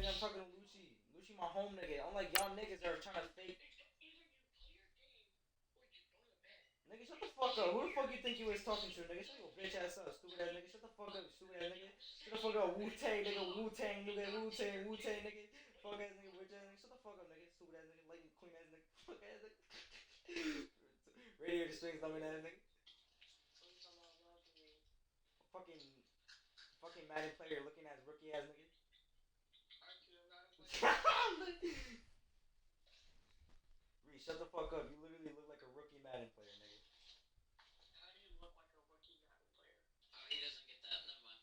nigga. I'm talking to Lucci. Lucci, my home nigga. Unlike y'all niggas that are trying to fake. Nigga, shut the fuck up. Who the fuck you think you is talking to, nigga? Shut your bitch ass up, stupid ass nigga. Shut the fuck up, stupid ass nigga. Shut the fuck up, Wu-Tang, nigga. Wu-Tang, nigga. Wu-Tang, Wu-Tang, nigga. Fuck ass nigga, bitch ass nigga. Shut the fuck up, nigga. Stupid ass nigga. Light queen ass nigga. Fuck ass nigga. Radio the strings, dummy ass nigga. Fucking, fucking Madden player looking ass rookie ass nigga. Reese, shut the fuck up. You literally look like a rookie Madden player, nigga. How do you look like a rookie Madden player? Oh, he doesn't get that. Never mind.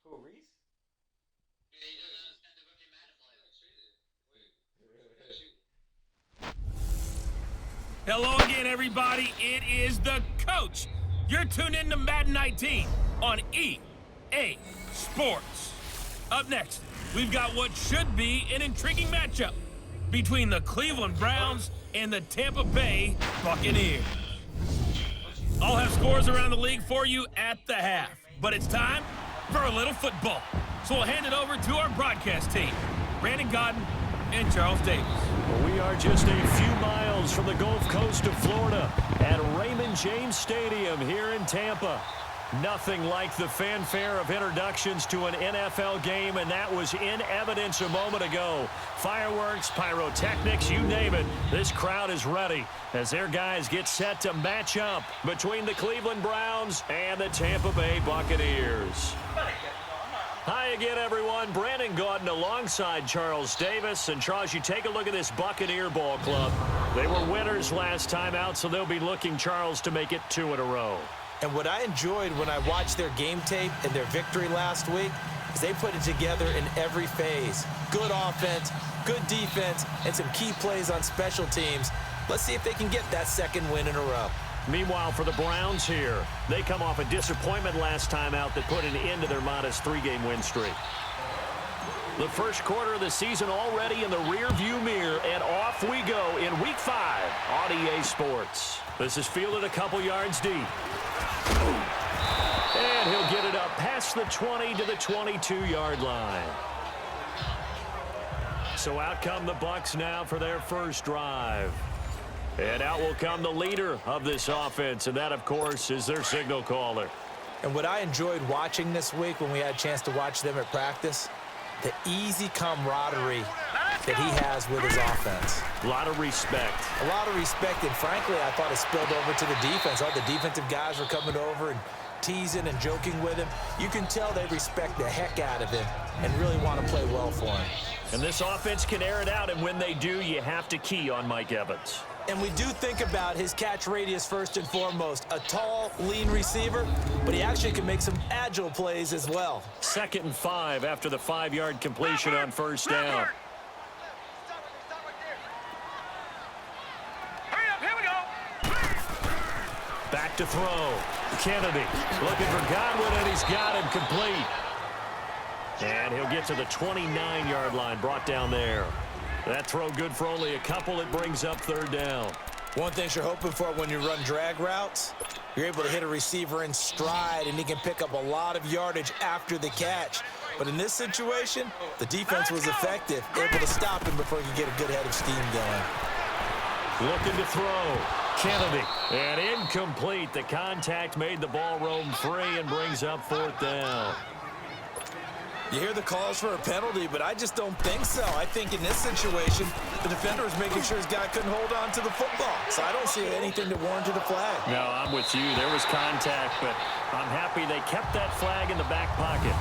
Who, Reese? Yeah, he doesn't understand the rookie Madden player. Hello again, everybody. It is the coach. You're tuned in to Madden 19 on EA Sports. Up next, we've got what should be an intriguing matchup between the Cleveland Browns and the Tampa Bay Buccaneers. I'll have scores around the league for you at the half, but it's time for a little football. So we'll hand it over to our broadcast team, Brandon Godden and Charles Davis. Well, we are just a few miles from the Gulf Coast of Florida at Raymond James Stadium here in Tampa. Nothing like the fanfare of introductions to an NFL game, and that was in evidence a moment ago. Fireworks, pyrotechnics, you name it. This crowd is ready as their guys get set to match up between the Cleveland Browns and the Tampa Bay Buccaneers. Hi again, everyone. Brandon Gaudin alongside Charles Davis. And Charles, you take a look at this Buccaneer ball club. They were winners last time out, so they'll be looking, Charles, to make it 2 in a row. And what I enjoyed when I watched their game tape and their victory last week is they put it together in every phase. Good offense, good defense, and some key plays on special teams. Let's see if they can get that second win in a row. Meanwhile, for the Browns here, they come off a disappointment last time out that put an end to their modest 3-game win streak. The first quarter of the season already in the rear-view mirror, and off we go in Week 5 on EA Sports. This is fielded a couple yards deep. And he'll get it up past the 20 to the 22-yard line. So out come the Bucs now for their first drive. And out will come the leader of this offense, and that, of course, is their signal caller. And what I enjoyed watching this week when we had a chance to watch them at practice, the easy camaraderie that he has with his offense. A lot of respect. A lot of respect, and frankly, I thought it spilled over to the defense. All the defensive guys were coming over and teasing and joking with him. You can tell they respect the heck out of him and really want to play well for him. And this offense can air it out, and when they do, you have to key on Mike Evans. And we do think about his catch radius first and foremost. A tall, lean receiver, but he actually can make some agile plays as well. 2nd and 5 after the 5-yard completion on first down. Back to throw. Kennedy looking for Godwin, and he's got him complete. And he'll get to the 29-yard line, brought down there. That throw good for only a couple. It brings up 3rd down. One thing you're hoping for when you run drag routes, you're able to hit a receiver in stride, and he can pick up a lot of yardage after the catch. But in this situation, the defense was effective, able to stop him before he could get a good head of steam going. Looking to throw. Kennedy. And incomplete. The contact made the ball roam free and brings up 4th down. You hear the calls for a penalty, but I just don't think so. I think in this situation, the defender was making sure his guy couldn't hold on to the football. So I don't see anything to warrant a flag. No, I'm with you. There was contact, but I'm happy they kept that flag in the back pocket.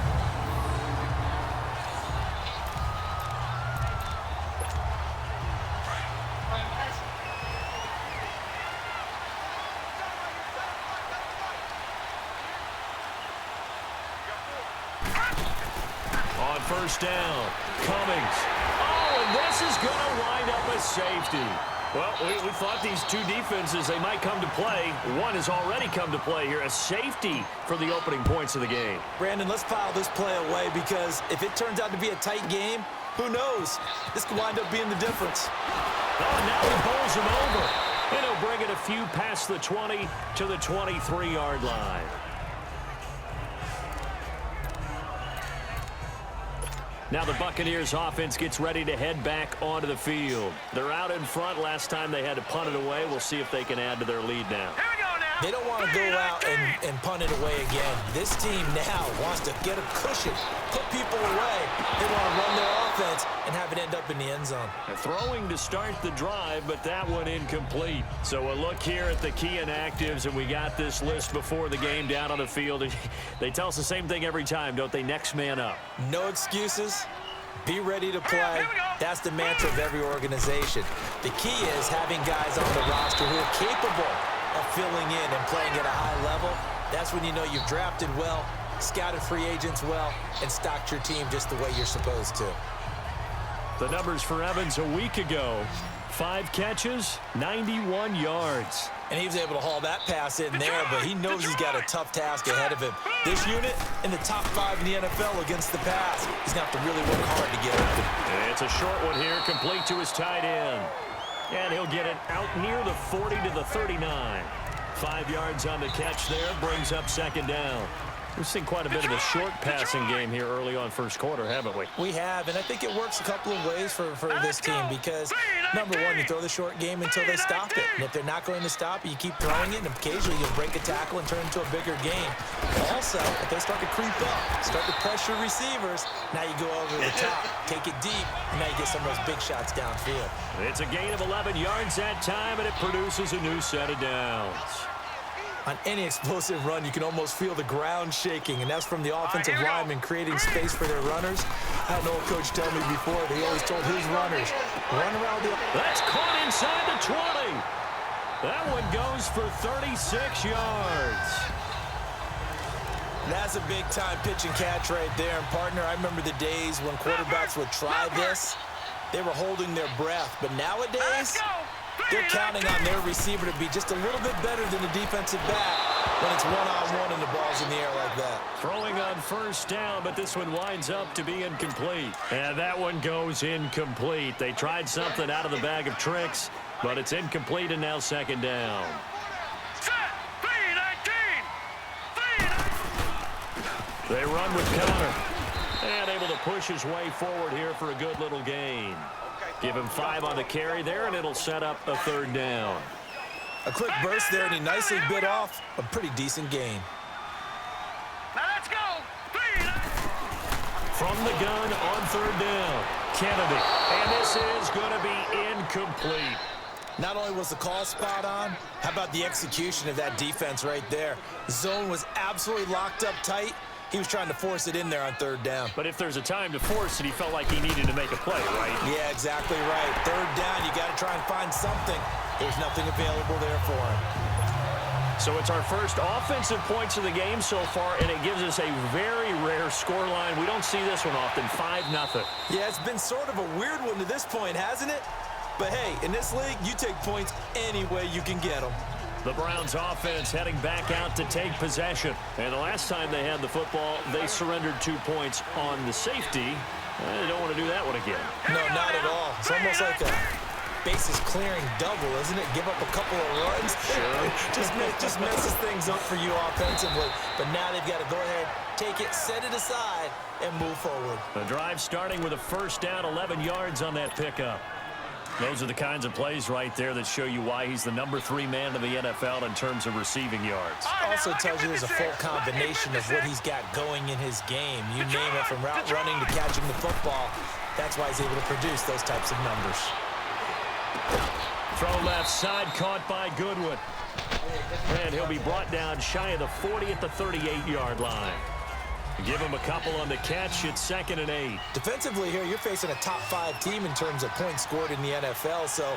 First down. Cummings. Oh, and this is going to wind up a safety. Well, we thought these two defenses, they might come to play. One has already come to play here. A safety for the opening points of the game. Brandon, let's file this play away because if it turns out to be a tight game, who knows? This could wind up being the difference. Oh, now he bowls him over. And he'll bring it a few past the 20 to the 23-yard line. Now the Buccaneers offense gets ready to head back onto the field. They're out in front. Last time they had to punt it away. We'll see if they can add to their lead now. They don't want to go out and punt it away again. This team now wants to get a cushion, put people away. They want to run their offense and have it end up in the end zone. They're throwing to start the drive, but that one incomplete. So a look here at the key inactives, and we got this list before the game down on the field. They tell us the same thing every time, don't they? Next man up. No excuses. Be ready to play. That's the mantra of every organization. The key is having guys on the roster who are capable of filling in and playing at a high level. That's when you know you've drafted well, scouted free agents well, and stocked your team just the way you're supposed to. The numbers for Evans a week ago: 5 catches, 91 yards. And he was able to haul that pass in there, but he knows he's got a tough task ahead of him. This unit in the top 5 in the NFL against the pass. He's going to have to really work hard to get open. It's a short one here, complete to his tight end. And he'll get it out near the 40 to the 39. 5 yards on the catch there, brings up second down. We've seen quite a bit of a short passing game here early on first quarter, haven't we? We have, and I think it works a couple of ways for this team because, number one, you throw the short game until they stop it. And if they're not going to stop it, you keep throwing it, and occasionally you'll break a tackle and turn it into a bigger game. Also, if they start to creep up, start to pressure receivers, now you go over the top, take it deep, and now you get some of those big shots downfield. It's a gain of 11 yards that time, and it produces a new set of downs. On any explosive run, you can almost feel the ground shaking, and that's from the offensive linemen creating space for their runners. I had an old coach tell me before, they always told his runners, run around the... That's caught inside the 20. That one goes for 36 yards. That's a big-time pitch and catch right there. And, partner, I remember the days when quarterbacks would try this. They were holding their breath, but nowadays... they're counting on their receiver to be just a little bit better than the defensive back when it's one-on-one and the ball's in the air like that. Throwing on first down, but this one winds up to be incomplete. And that one goes incomplete. They tried something out of the bag of tricks, but it's incomplete and now second down. They run with Connor. And able to push his way forward here for a good little gain. Give him 5 on the carry there, and it'll set up a third down. A quick burst there, and he nicely bit off a pretty decent gain. Now let's go. From the gun on third down, Kennedy. And this is going to be incomplete. Not only was the call spot on, how about the execution of that defense right there? The zone was absolutely locked up tight. He was trying to force it in there on third down. But if there's a time to force it, he felt like he needed to make a play, right? Yeah, exactly right. Third down, you got to try and find something. There's nothing available there for him. So it's our first offensive points of the game so far, and it gives us a very rare scoreline. We don't see this one often, 5-0. Yeah, it's been sort of a weird one to this point, hasn't it? But hey, in this league, you take points any way you can get them. The Browns offense heading back out to take possession. And the last time they had the football, they surrendered 2 points on the safety. They don't want to do that one again. No, not at all. It's almost like a bases clearing double, isn't it? Give up a couple of runs. Sure. just messes things up for you offensively. But now they've got to go ahead, take it, set it aside, and move forward. The drive starting with a first down, 11 yards on that pickup. Those are the kinds of plays right there that show you why he's the number 3 man in the NFL in terms of receiving yards. Also tells you there's a full combination of what he's got going in his game. You name it, from route running to catching the football. That's why he's able to produce those types of numbers. Throw left side, caught by Goodwin. And he'll be brought down shy of the 40 at the 38-yard line. Give him a couple on the catch. It's 2nd and 8. Defensively here, you're facing a top 5 team in terms of points scored in the NFL. So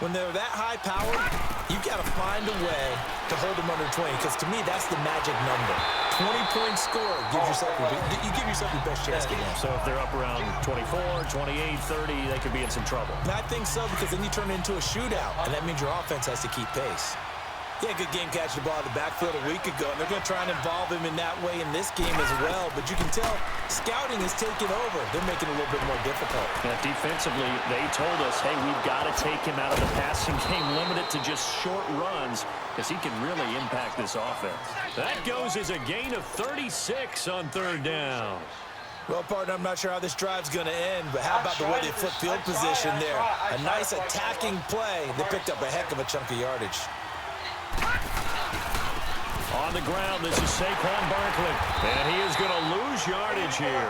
when they're that high powered, you've got to find a way to hold them under 20. Because to me, that's the magic number. 20 points scored. You give yourself your best chance to win. So if they're up around 24, 28, 30, they could be in some trouble. And I think so, because then you turn it into a shootout. And that means your offense has to keep pace. Yeah, good game catching the ball at the backfield a week ago, and they're going to try and involve him in that way in this game as well. But you can tell scouting is taking over. They're making it a little bit more difficult. Yeah, defensively, they told us, hey, we've got to take him out of the passing game, limit it to just short runs, because he can really impact this offense. That goes as a gain of 36 on third down. Well, partner, I'm not sure how this drive's going to end, but how about the way they flip field position there? A nice attacking play. They picked up a heck of a chunk of yardage. On the ground, this is Saquon Barkley, and he is going to lose yardage here.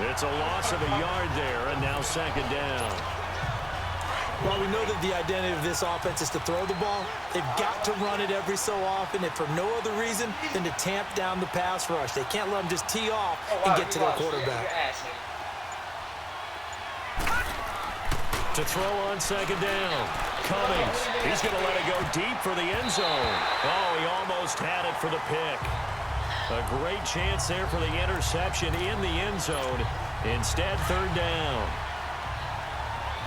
It's a loss of a yard there, and now second down. Well, we know that the identity of this offense is to throw the ball. They've got to run it every so often, and for no other reason than to tamp down the pass rush. They can't let them just tee off and get to their quarterback. To throw on second down. Cummings. He's going to let it go deep for the end zone. Oh, he almost had it for the pick. A great chance there for the interception in the end zone. Instead, third down.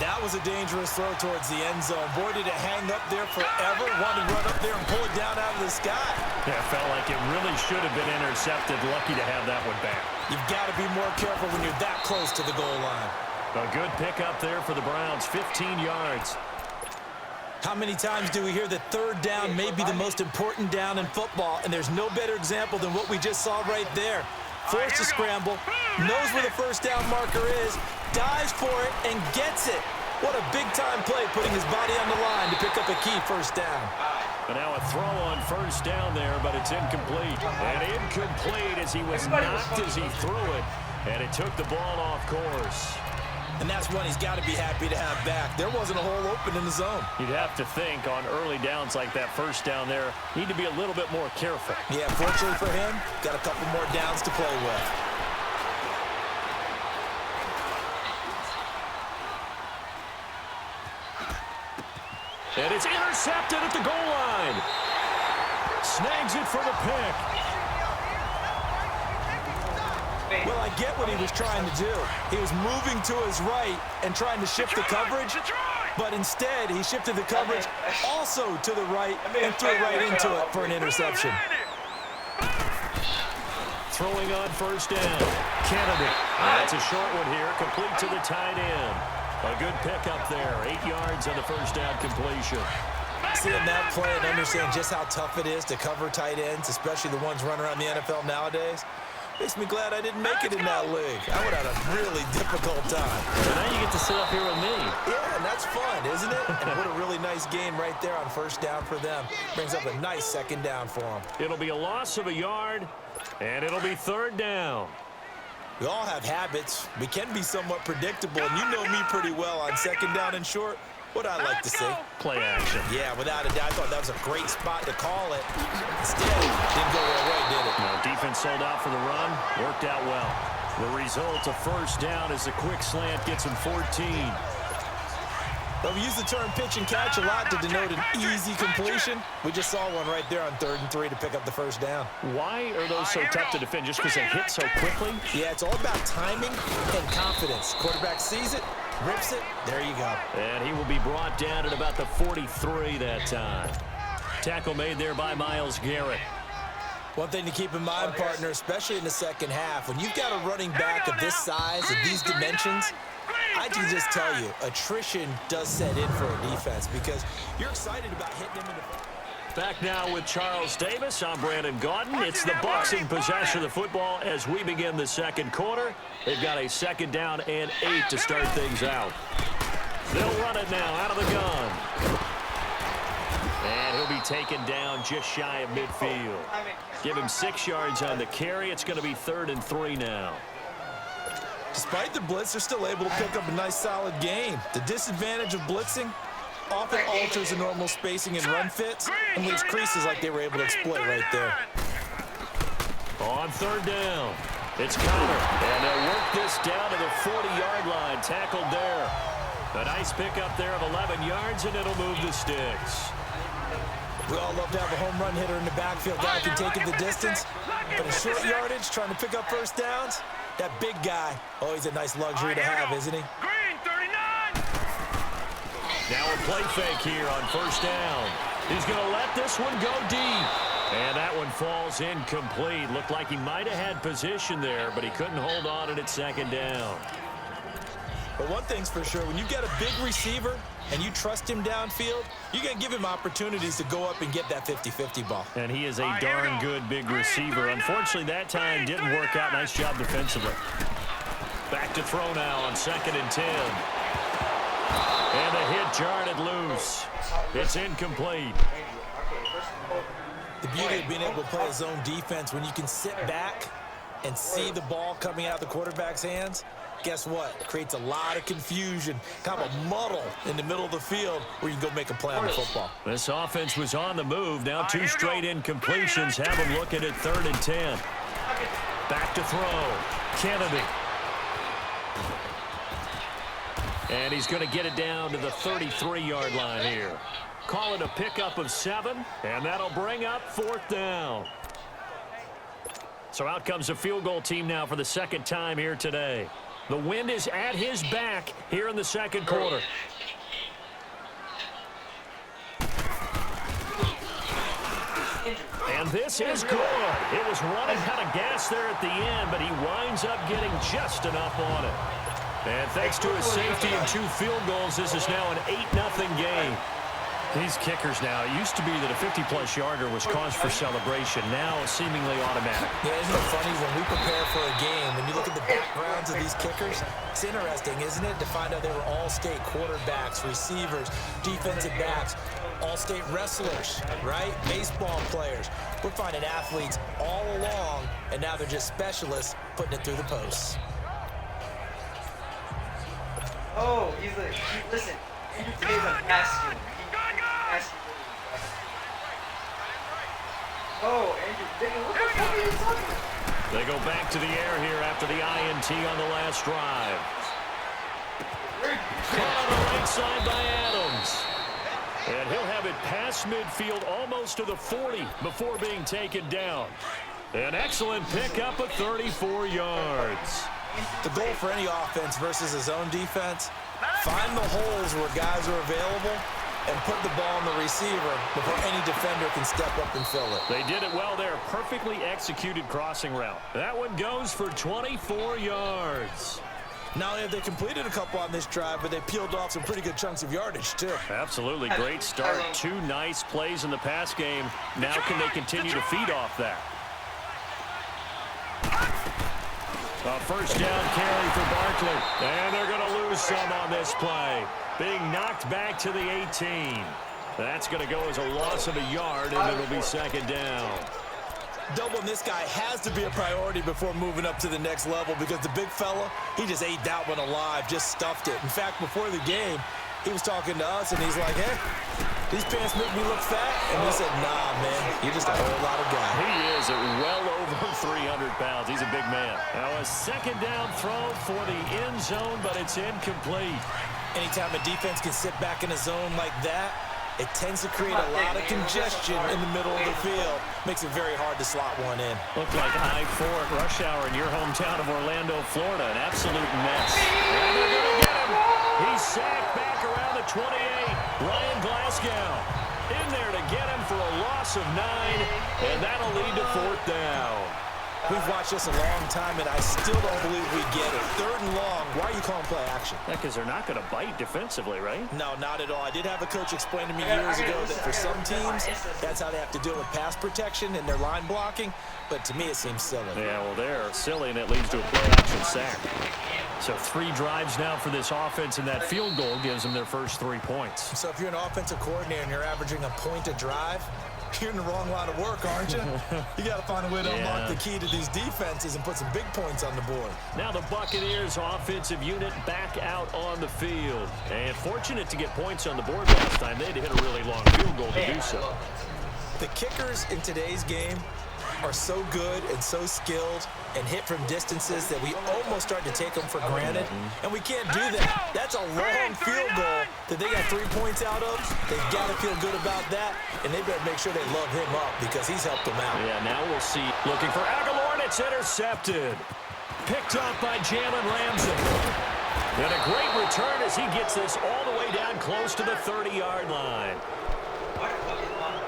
That was a dangerous throw towards the end zone. Boy, did it hang up there forever. Wanted to run up there and pull it down out of the sky. Yeah, it felt like it really should have been intercepted. Lucky to have that one back. You've got to be more careful when you're that close to the goal line. A good pickup there for the Browns, 15 yards. How many times do we hear that third down may be the most important down in football, and there's no better example than what we just saw right there. Forced to scramble, knows where the first down marker is, dives for it, and gets it. What a big-time play, putting his body on the line to pick up a key first down. And now a throw on first down there, but it's incomplete. And incomplete as he was knocked as he threw it, and it took the ball off course. And that's one he's got to be happy to have back. There wasn't a hole open in the zone. You'd have to think on early downs like that first down there, need to be a little bit more careful. Yeah, fortunately for him, got a couple more downs to play with. And it's intercepted at the goal line. Snags it for the pick. Well, I get what he was trying to do. He was moving to his right and trying to shift the coverage, but instead he shifted the coverage also to the right and threw right into it for an interception. Throwing on first down. Kennedy. That's a short one here, complete to the tight end. A good pickup there, 8 yards on the first down completion. Seeing that play and understand just how tough it is to cover tight ends, especially the ones running around the NFL nowadays, makes me glad I didn't make it in that league. I would have had a really difficult time. So now you get to sit up here with me. Yeah, and that's fun, isn't it? And what a really nice game right there on first down for them. Brings up a nice second down for them. It'll be a loss of a yard, and it'll be third down. We all have habits. We can be somewhat predictable, and you know me pretty well on second down and short. What I like to see. Play action. Yeah, without a doubt. I thought that was a great spot to call it. Instead, didn't go their way, did it? No, defense sold out for the run. Worked out well. The result of first down is a quick slant gets him 14. But we use the term pitch and catch a lot to denote an easy completion. We just saw one right there on 3rd and 3 to pick up the first down. Why are those so tough to defend? Just because they hit so quickly? Yeah, it's all about timing and confidence. Quarterback sees it, rips it, there you go. And he will be brought down at about the 43 that time. Tackle made there by Myles Garrett. One thing to keep in mind, partner, especially in the second half, when you've got a running back of this size, of these dimensions, I can just tell you, attrition does set in for a defense because you're excited about hitting him in the... Back now with Charles Davis. I'm Brandon Gaudin. It's the Bucs in possession of the football as we begin the second quarter. They've got a second down and 8 to start things out. They'll run it now out of the gun. And he'll be taken down just shy of midfield. Give him 6 yards on the carry. It's going to be 3rd and 3 now. Despite the blitz, they're still able to pick up a nice, solid gain. The disadvantage of blitzing often alters the normal spacing and run fits and leaves creases like they were able to exploit right there. On 3rd down, it's Connor. And they'll work this down to the 40-yard line. Tackled there. A nice pickup there of 11 yards, and it'll move the sticks. We all love to have a home run hitter in the backfield. Guy can take it the distance. But in short yardage, trying to pick up first downs, that big guy, oh, he's a nice luxury to have, isn't he? Green, 39. Now a play fake here on first down. He's going to let this one go deep. And that one falls incomplete. Looked like he might have had position there, but he couldn't hold on at second down. But one thing's for sure, when you've got a big receiver and you trust him downfield, you're going to give him opportunities to go up and get that 50-50 ball. And he is a darn good big receiver. Unfortunately, that time didn't work out. Nice job defensively. Back to throw now on 2nd and 10. And the hit jarred it loose. It's incomplete. The beauty of being able to play a zone defense when you can sit back and see the ball coming out of the quarterback's hands, guess what? It creates a lot of confusion, kind of a muddle in the middle of the field where you can go make a play on the football. This offense was on the move. Now 2 straight incompletions have them looking at 3rd and 10. Back to throw. Kennedy. And he's going to get it down to the 33-yard line here. Call it a pickup of 7, and that'll bring up 4th down. So out comes the field goal team now for the 2nd time here today. The wind is at his back here in the 2nd quarter. And this is good. It was running out of gas there at the end, but he winds up getting just enough on it. And thanks to his safety and 2 field goals, this is now an 8-0 game. These kickers now, it used to be that a 50-plus yarder was cause for celebration. Now seemingly automatic. Yeah, isn't it funny when we prepare for a game, when you look at the backgrounds of these kickers, it's interesting, isn't it, to find out they were all-state quarterbacks, receivers, defensive backs, all-state wrestlers, right? Baseball players. We're finding athletes all along, and now they're just specialists putting it through the posts. Oh, he's like, listen, Andrew today's a basket. Oh, Andrew, what the fuck are you talking about? They go back to the air here after the INT on the last drive. Caught on the right side by Adams. And he'll have it past midfield almost to the 40 before being taken down. An excellent pickup of 34 yards. The goal for any offense versus a zone defense, find the holes where guys are available and put the ball on the receiver before any defender can step up and fill it. They did it well there. Perfectly executed crossing route. That one goes for 24 yards. Not only have they completed a couple on this drive, but they peeled off some pretty good chunks of yardage, too. Absolutely. Great start. 2 nice plays in the pass game. Now can they continue to feed off that? A first down carry for Barkley. And they're going to lose some on this play. Being knocked back to the 18. That's going to go as a loss of a yard, and it'll be 2nd down. Doubling this guy has to be a priority before moving up to the next level because the big fella, he just ate that one alive, just stuffed it. In fact, before the game, he was talking to us, and he's like, hey, these pants make me look fat. And we said, nah, man, you're just a whole lot of guy. He is at well over 300 pounds. He's a big man. Now a 2nd down throw for the end zone, but it's incomplete. Anytime a defense can sit back in a zone like that, it tends to create a lot of congestion in the middle of the field. Makes it very hard to slot one in. Looked like I-4 at rush hour in your hometown of Orlando, Florida. An absolute mess. And they're going to get him. He's sacked back around the 28. Ryan Glasgow in there to get him for a loss of 9, and that'll lead to 4th down. We've watched this a long time, and I still don't believe we get it. 3rd and long, why are you calling play action? Because they're not going to bite defensively, right? No, not at all. I did have a coach explain to me years ago that for some teams, that's how they have to deal with pass protection and their line blocking, but to me it seems silly. Yeah, well, they're silly, and it leads to a play action sack. So 3 drives now for this offense, and that field goal gives them their first 3 points. So if you're an offensive coordinator and you're averaging a point a drive, you're in the wrong line of work, aren't you? You got to find a way to unlock the key to these defenses and put some big points on the board. Now the Buccaneers offensive unit back out on the field. And fortunate to get points on the board last time. They had to hit a really long field goal to do so. The kickers in today's game are so good and so skilled and hit from distances that we almost start to take them for granted. And we can't do that. That's a long field goal that they got 3 points out of. They've got to feel good about that, and they better make sure they love him up because he's helped them out. Yeah, now we'll see. Looking for Aguilar, and it's intercepted. Picked up by Jalen Ramsey. And a great return as he gets this all the way down close to the 30-yard line. Why is everyone...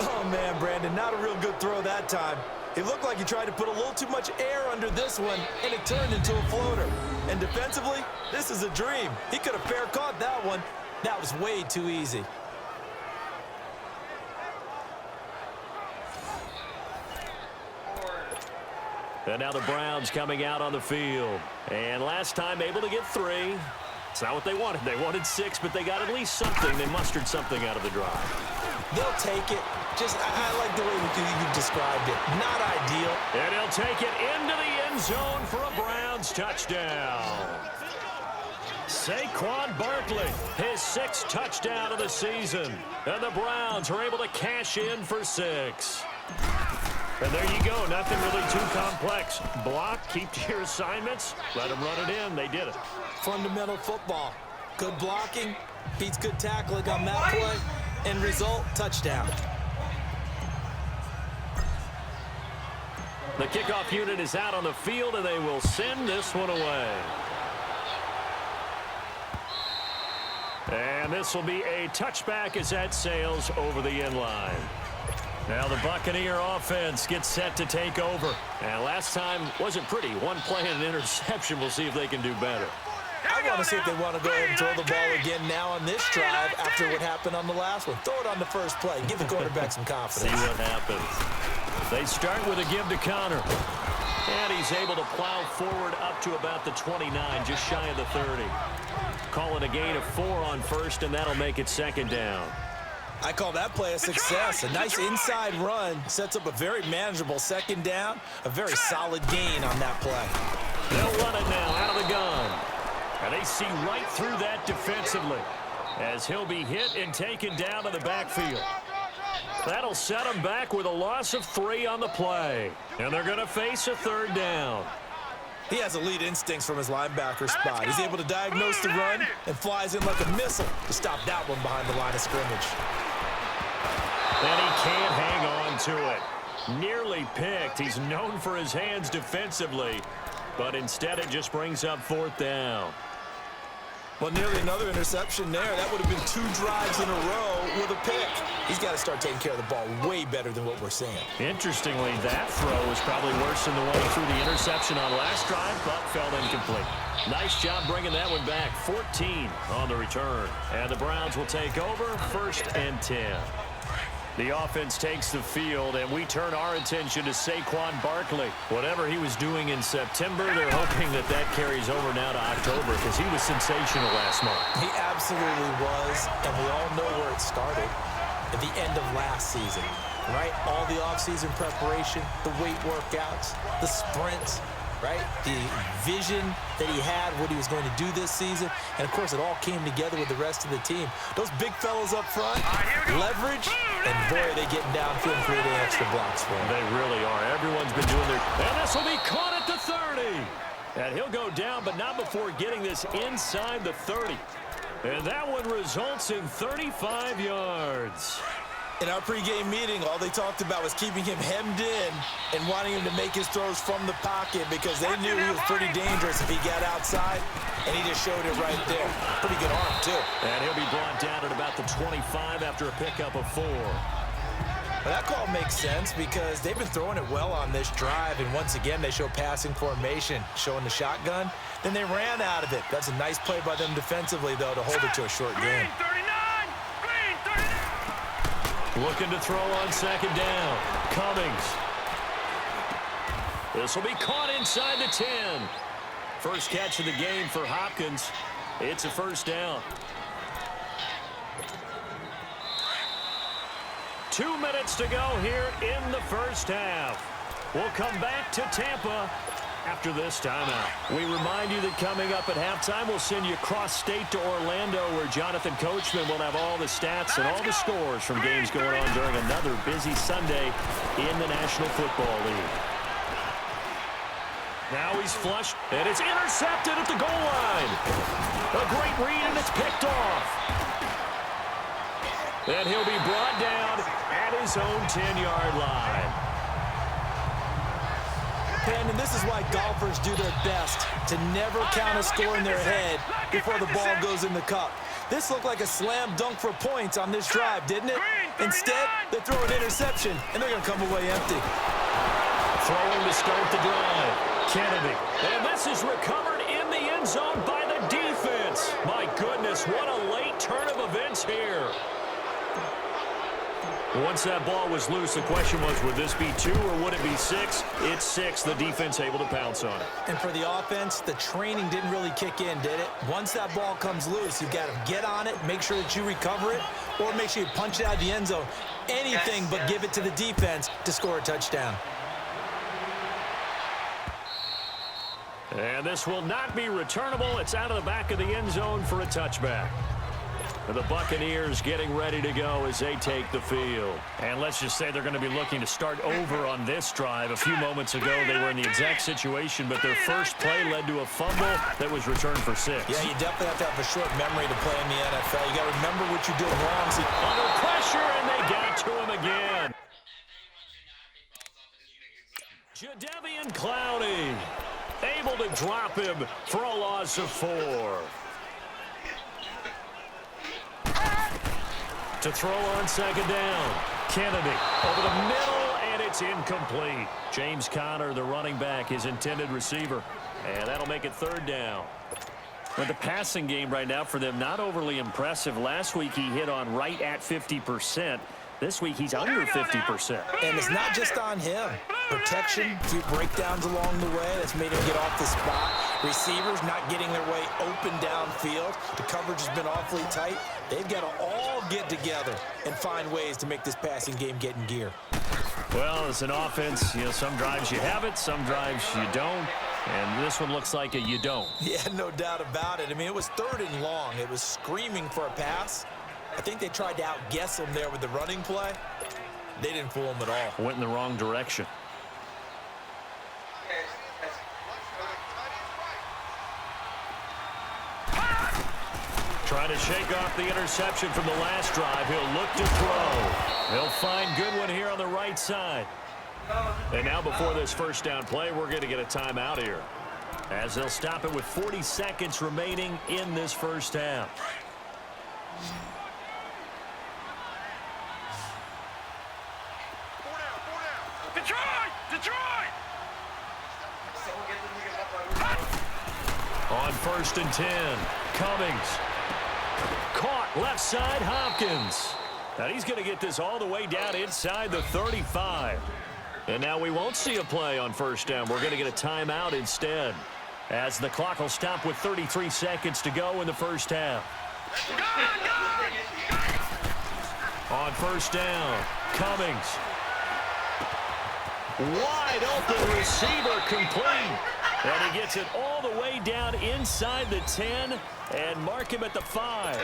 Oh, man, Brandon, not a real good throw that time. It looked like he tried to put a little too much air under this one, and it turned into a floater. And defensively, this is a dream. He could have fair caught that one. That was way too easy. And now the Browns coming out on the field. And last time able to get 3. It's not what they wanted. They wanted 6, but they got at least something. They mustered something out of the drive. They'll take it. I like the way you described it. Not ideal. And he'll take it into the end zone for a Browns touchdown. Saquon Barkley, his 6th touchdown of the season. And the Browns are able to cash in for 6. And there you go. Nothing really too complex. Block, keep to your assignments, let them run it in. They did it. Fundamental football. Good blocking, beats good tackling on that play. End result, touchdown. The kickoff unit is out on the field, and they will send this one away. And this will be a touchback as that sails over the end line. Now the Buccaneer offense gets set to take over. And last time wasn't pretty. 1 play and an interception. We'll see if they can do better. I want to see if they want to go ahead and throw the ball again now on this drive after what happened on the last one. Throw it on the first play. Give the quarterback some confidence. See what happens. They start with a give to Connor. And he's able to plow forward up to about the 29, just shy of the 30. Call it a gain of 4 on first, and that'll make it 2nd down. I call that play a success. A nice inside run sets up a very manageable 2nd down. A very solid gain on that play. They'll run it now out of the gun. And they see right through that defensively as he'll be hit and taken down to the backfield. That'll set him back with a loss of 3 on the play. And they're going to face a 3rd down. He has elite instincts from his linebacker spot. He's able to diagnose the run and flies in like a missile to stop that one behind the line of scrimmage. And he can't hang on to it. Nearly picked. He's known for his hands defensively, but instead it just brings up 4th down. Well, nearly another interception there. That would have been 2 drives in a row with a pick. He's got to start taking care of the ball way better than what we're seeing. Interestingly, that throw was probably worse than the one he threw the interception on last drive, but fell incomplete. Nice job bringing that one back. 14 on the return. And the Browns will take over 1st and 10. The offense takes the field, and we turn our attention to Saquon Barkley. Whatever he was doing in September, they're hoping that that carries over now to October because he was sensational last month. He absolutely was, and we all know where it started at the end of last season, right? All the offseason preparation, the weight workouts, the sprints, right? The vision that he had, what he was going to do this season. And, of course, it all came together with the rest of the team. Those big fellas up front, leverage, and, boy, are they getting downfield and creating extra blocks for him. They really are. Everyone's been doing their... And this will be caught at the 30. And he'll go down, but not before getting this inside the 30. And that one results in 35 yards. In our pregame meeting, all they talked about was keeping him hemmed in and wanting him to make his throws from the pocket because they knew he was pretty dangerous if he got outside, and he just showed it right there. Pretty good arm, too. And he'll be brought down at about the 25 after a pickup of 4. Well, that call makes sense because they've been throwing it well on this drive, and once again, they show passing formation, showing the shotgun. Then they ran out of it. That's a nice play by them defensively, though, to hold it to a short game. Looking to throw on 2nd down. Cummings. This will be caught inside the 10. First catch of the game for Hopkins. It's a 1st down. 2 minutes to go here in the 1st half. We'll come back to Tampa after this timeout. We remind you that coming up at halftime, we'll send you cross-state to Orlando, where Jonathan Coachman will have all the stats and all the scores from games going on during another busy Sunday in the National Football League. Now he's flushed, and it's intercepted at the goal line. A great read, and it's picked off. And he'll be brought down at his own 10-yard line. And this is why golfers do their best to never count a score in their head before the ball goes in the cup. This looked like a slam dunk for points on this drive, didn't it? Instead, they throw an interception, and they're going to come away empty. Throwing to start the drive. Kennedy. And this is recovered in the end zone by the defense. My goodness, what a late turn of events here. Once that ball was loose, the question was, would this be 2 or would it be 6? It's 6. The defense able to pounce on it. And for the offense, the training didn't really kick in, did it? Once that ball comes loose, you've got to get on it, make sure that you recover it, or make sure you punch it out of the end zone. Anything but give it to the defense to score a touchdown. And this will not be returnable. It's out of the back of the end zone for a touchback. The Buccaneers getting ready to go as they take the field. And let's just say they're going to be looking to start over on this drive. A few moments ago, they were in the exact situation, but their first play led to a fumble that was returned for 6. Yeah, you definitely have to have a short memory to play in the NFL. You got to remember what you did wrong. Under pressure, and they got to him again. Jadeveon Clowney able to drop him for a loss of 4. To throw on second down. Kennedy over the middle, and it's incomplete. James Conner, the running back, his intended receiver. And that'll make it 3rd down. But the passing game right now for them, not overly impressive. Last week he hit on right at 50%. This week he's under 50%. And it's not just on him. Protection, a few breakdowns along the way. That's made him get off the spot. Receivers not getting their way open downfield. The coverage has been awfully tight. They've got to all get together and find ways to make this passing game get in gear. Well, as an offense, some drives you have it, some drives you don't. And this one looks like a you don't. Yeah, no doubt about it. I mean, it was 3rd and long. It was screaming for a pass. I think they tried to outguess him there with the running play. They didn't fool him at all. Went in the wrong direction. Trying to shake off the interception from the last drive. He'll look to throw. He'll find Goodwin here on the right side. And now before this first down play, we're going to get a timeout here, as they'll stop it with 40 seconds remaining in this first half. On 1st and 10, Cummings. Caught left side, Hopkins. Now he's going to get this all the way down inside the 35. And now we won't see a play on 1st down. We're going to get a timeout instead, as the clock will stop with 33 seconds to go in the first half. On 1st down, Cummings. Wide open receiver complete. And he gets it all the way down inside the 10 and mark him at the 5.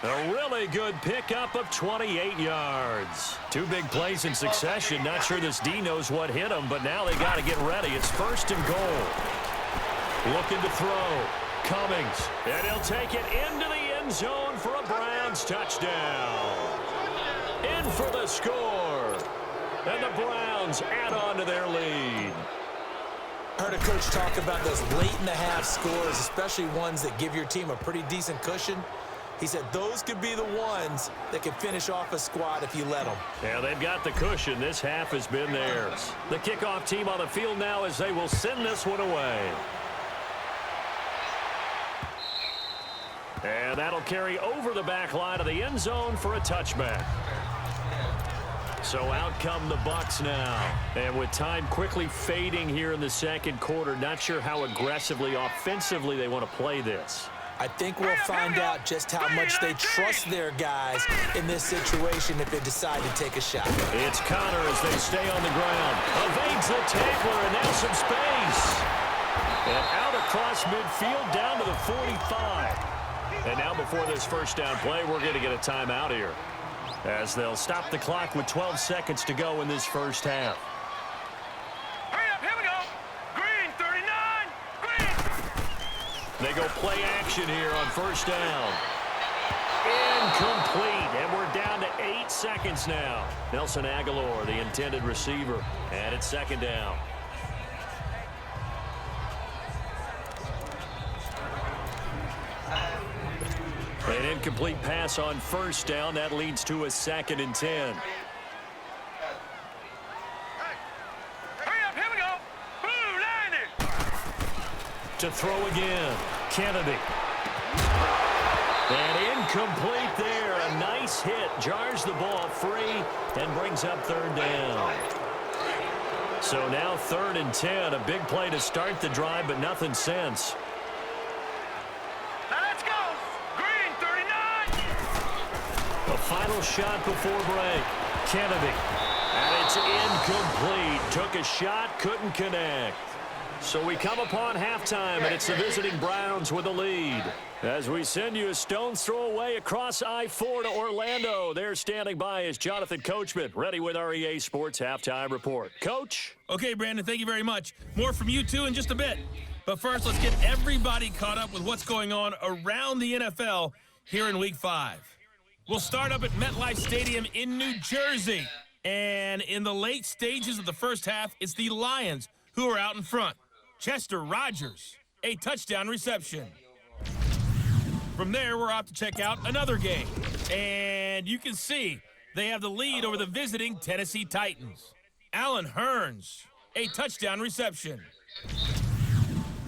A really good pickup of 28 yards. 2 big plays in succession. Not sure this D knows what hit him, but now they got to get ready. It's 1st and goal. Looking to throw. Cummings. And he'll take it into the end zone for a Browns touchdown. In for the score. And the Browns add on to their lead. Heard a coach talk about those late-in-the-half scores, especially ones that give your team a pretty decent cushion. He said those could be the ones that can finish off a squad if you let them. Yeah, they've got the cushion. This half has been theirs. The kickoff team on the field now as they will send this one away. And that'll carry over the back line of the end zone for a touchback. So out come the Bucs now. And with time quickly fading here in the second quarter, not sure how aggressively, offensively they want to play this. I think we'll find out just how much they trust their guys in this situation if they decide to take a shot. It's Conner as they stay on the ground. Evades the tackler, and now some space. And out across midfield down to the 45. And now before this first down play, we're going to get a timeout here, as they'll stop the clock with 12 seconds to go in this first half. Hurry up, here we go. Green, 39, green. They go play action here on 1st down. Incomplete, and we're down to 8 seconds now. Nelson Aguilar, the intended receiver, and it's 2nd down. An incomplete pass on 1st down. That leads to a 2nd and 10. Hurry up, here we go. Blue, line it. To throw again, Kennedy. And incomplete there. A nice hit. Jars the ball free and brings up third down. So now 3rd and 10. A big play to start the drive, but nothing since. Now let's go. Green 39. The final shot before break. Kennedy. And it's incomplete. Took a shot, couldn't connect. So we come upon halftime, and it's the visiting Browns with the lead. As we send you a stone's throw away across I-4 to Orlando. There standing by is Jonathan Coachman, ready with our EA Sports Halftime Report. Coach? Okay, Brandon, thank you very much. More from you two in just a bit. But first, let's get everybody caught up with what's going on around the NFL here in Week 5. We'll start up at MetLife Stadium in New Jersey. And in the late stages of the first half, it's the Lions who are out in front. Chester Rogers, a touchdown reception. From there, we're off to check out another game. And you can see they have the lead over the visiting Tennessee Titans. Allen Hurns, a touchdown reception.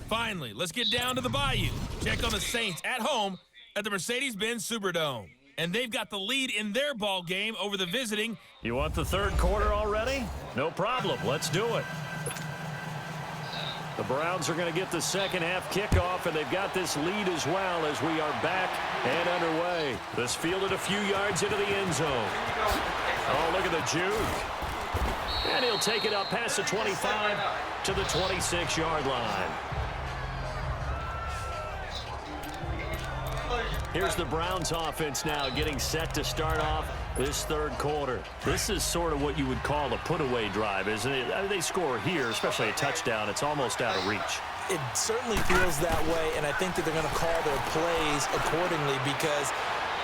Finally, let's get down to the Bayou. Check on the Saints at home at the Mercedes-Benz Superdome. And they've got the lead in their ball game over the visiting. You want the third quarter already? No problem. Let's do it. The Browns are going to get the second half kickoff, and they've got this lead as well as we are back and underway. This fielded a few yards into the end zone. Oh, look at the juke. And he'll take it up past the 25 to the 26-yard line. Here's the Browns offense now getting set to start off this third quarter. This is sort of what you would call a put-away drive, isn't it? I mean, they score here, especially a touchdown. It's almost out of reach. It certainly feels that way, and I think that they're going to call their plays accordingly because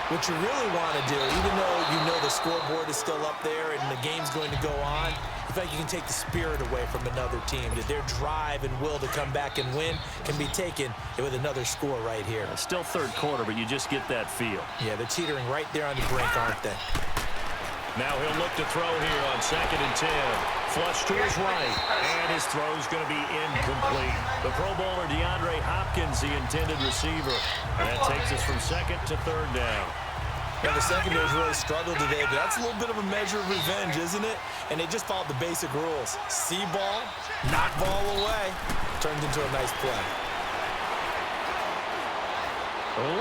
what you really want to do, even though you know the scoreboard is still up there and the game's going to go on, I feel like you can take the spirit away from another team, that their drive and will to come back and win can be taken with another score right here. It's still third quarter, but you just get that feel. Yeah, they're teetering right there on the brink, aren't they? Now he'll look to throw here on 2nd and 10. Flush to his right, and his throw's going to be incomplete. The Pro Bowler DeAndre Hopkins, the intended receiver. And that takes us from 2nd to 3rd down. Yeah, the secondary's really struggled today, but that's a little bit of a measure of revenge, isn't it? And they just followed the basic rules. See ball, knock ball away. Turned into a nice play.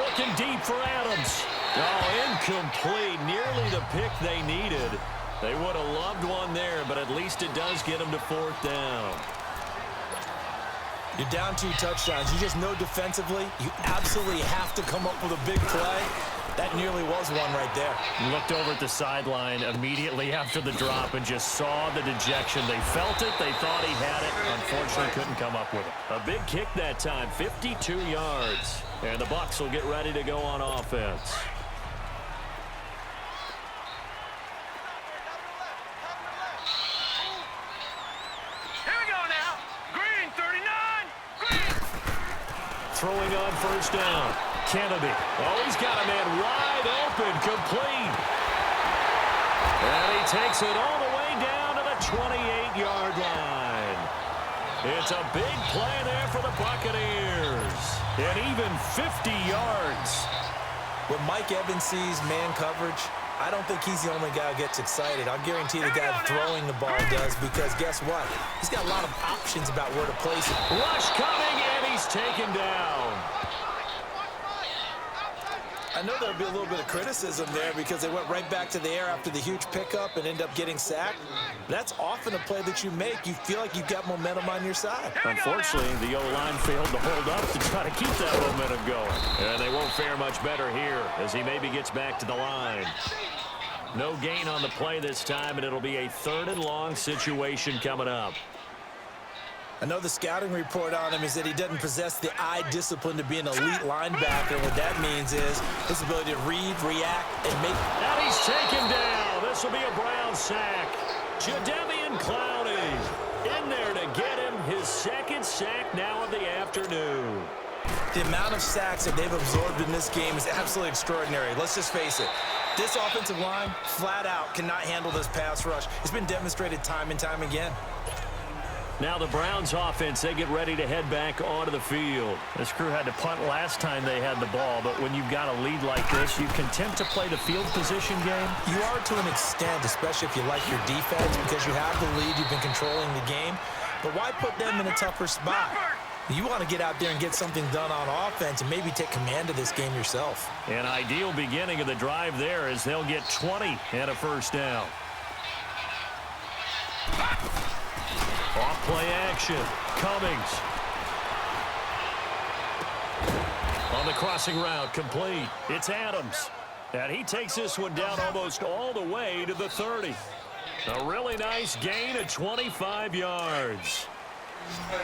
Looking deep for Adams. Oh, incomplete. Nearly the pick they needed. They would have loved one there, but at least it does get them to 4th down. You're down 2 touchdowns. You just know defensively you absolutely have to come up with a big play. That nearly was one right there. Looked over at the sideline immediately after the drop and just saw the dejection. They felt it. They thought he had it. Unfortunately, couldn't come up with it. A big kick that time, 52 yards. And the Bucs will get ready to go on offense. Here we go now. Green 39. Green. Throwing on 1st down. Kennedy. Oh, he's got a man wide open, complete. And he takes it all the way down to the 28-yard line. It's a big play there for the Buccaneers. And even 50 yards. When Mike Evans sees man coverage, I don't think he's the only guy who gets excited. I'll guarantee the guy throwing the ball does, because guess what? He's got a lot of options about where to place it. Rush coming, and he's taken down. I know there'll be a little bit of criticism there because they went right back to the air after the huge pickup and end up getting sacked. That's often a play that you make. You feel like you've got momentum on your side. Unfortunately, the O-line failed to hold up to try to keep that momentum going. And they won't fare much better here as he maybe gets back to the line. No gain on the play this time, and it'll be a 3rd and long situation coming up. I know the scouting report on him is that he doesn't possess the eye discipline to be an elite linebacker. What that means is his ability to read, react, and make... And he's taken down. This will be a Brown sack. Jadeveon Clowney in there to get him his 2nd sack now of the afternoon. The amount of sacks that they've absorbed in this game is absolutely extraordinary. Let's just face it. This offensive line, flat out, cannot handle this pass rush. It's been demonstrated time and time again. Now the Browns offense, they get ready to head back onto the field. This crew had to punt last time they had the ball, but when you've got a lead like this, you content to play the field position game? You are to an extent, especially if you like your defense, because you have the lead, you've been controlling the game. But why put them in a tougher spot? You want to get out there and get something done on offense and maybe take command of this game yourself. An ideal beginning of the drive there as they'll get 20 and a first down. Off play action. Cummings. On the crossing route, complete. It's Adams. And he takes this one down almost all the way to the 30. A really nice gain of 25 yards.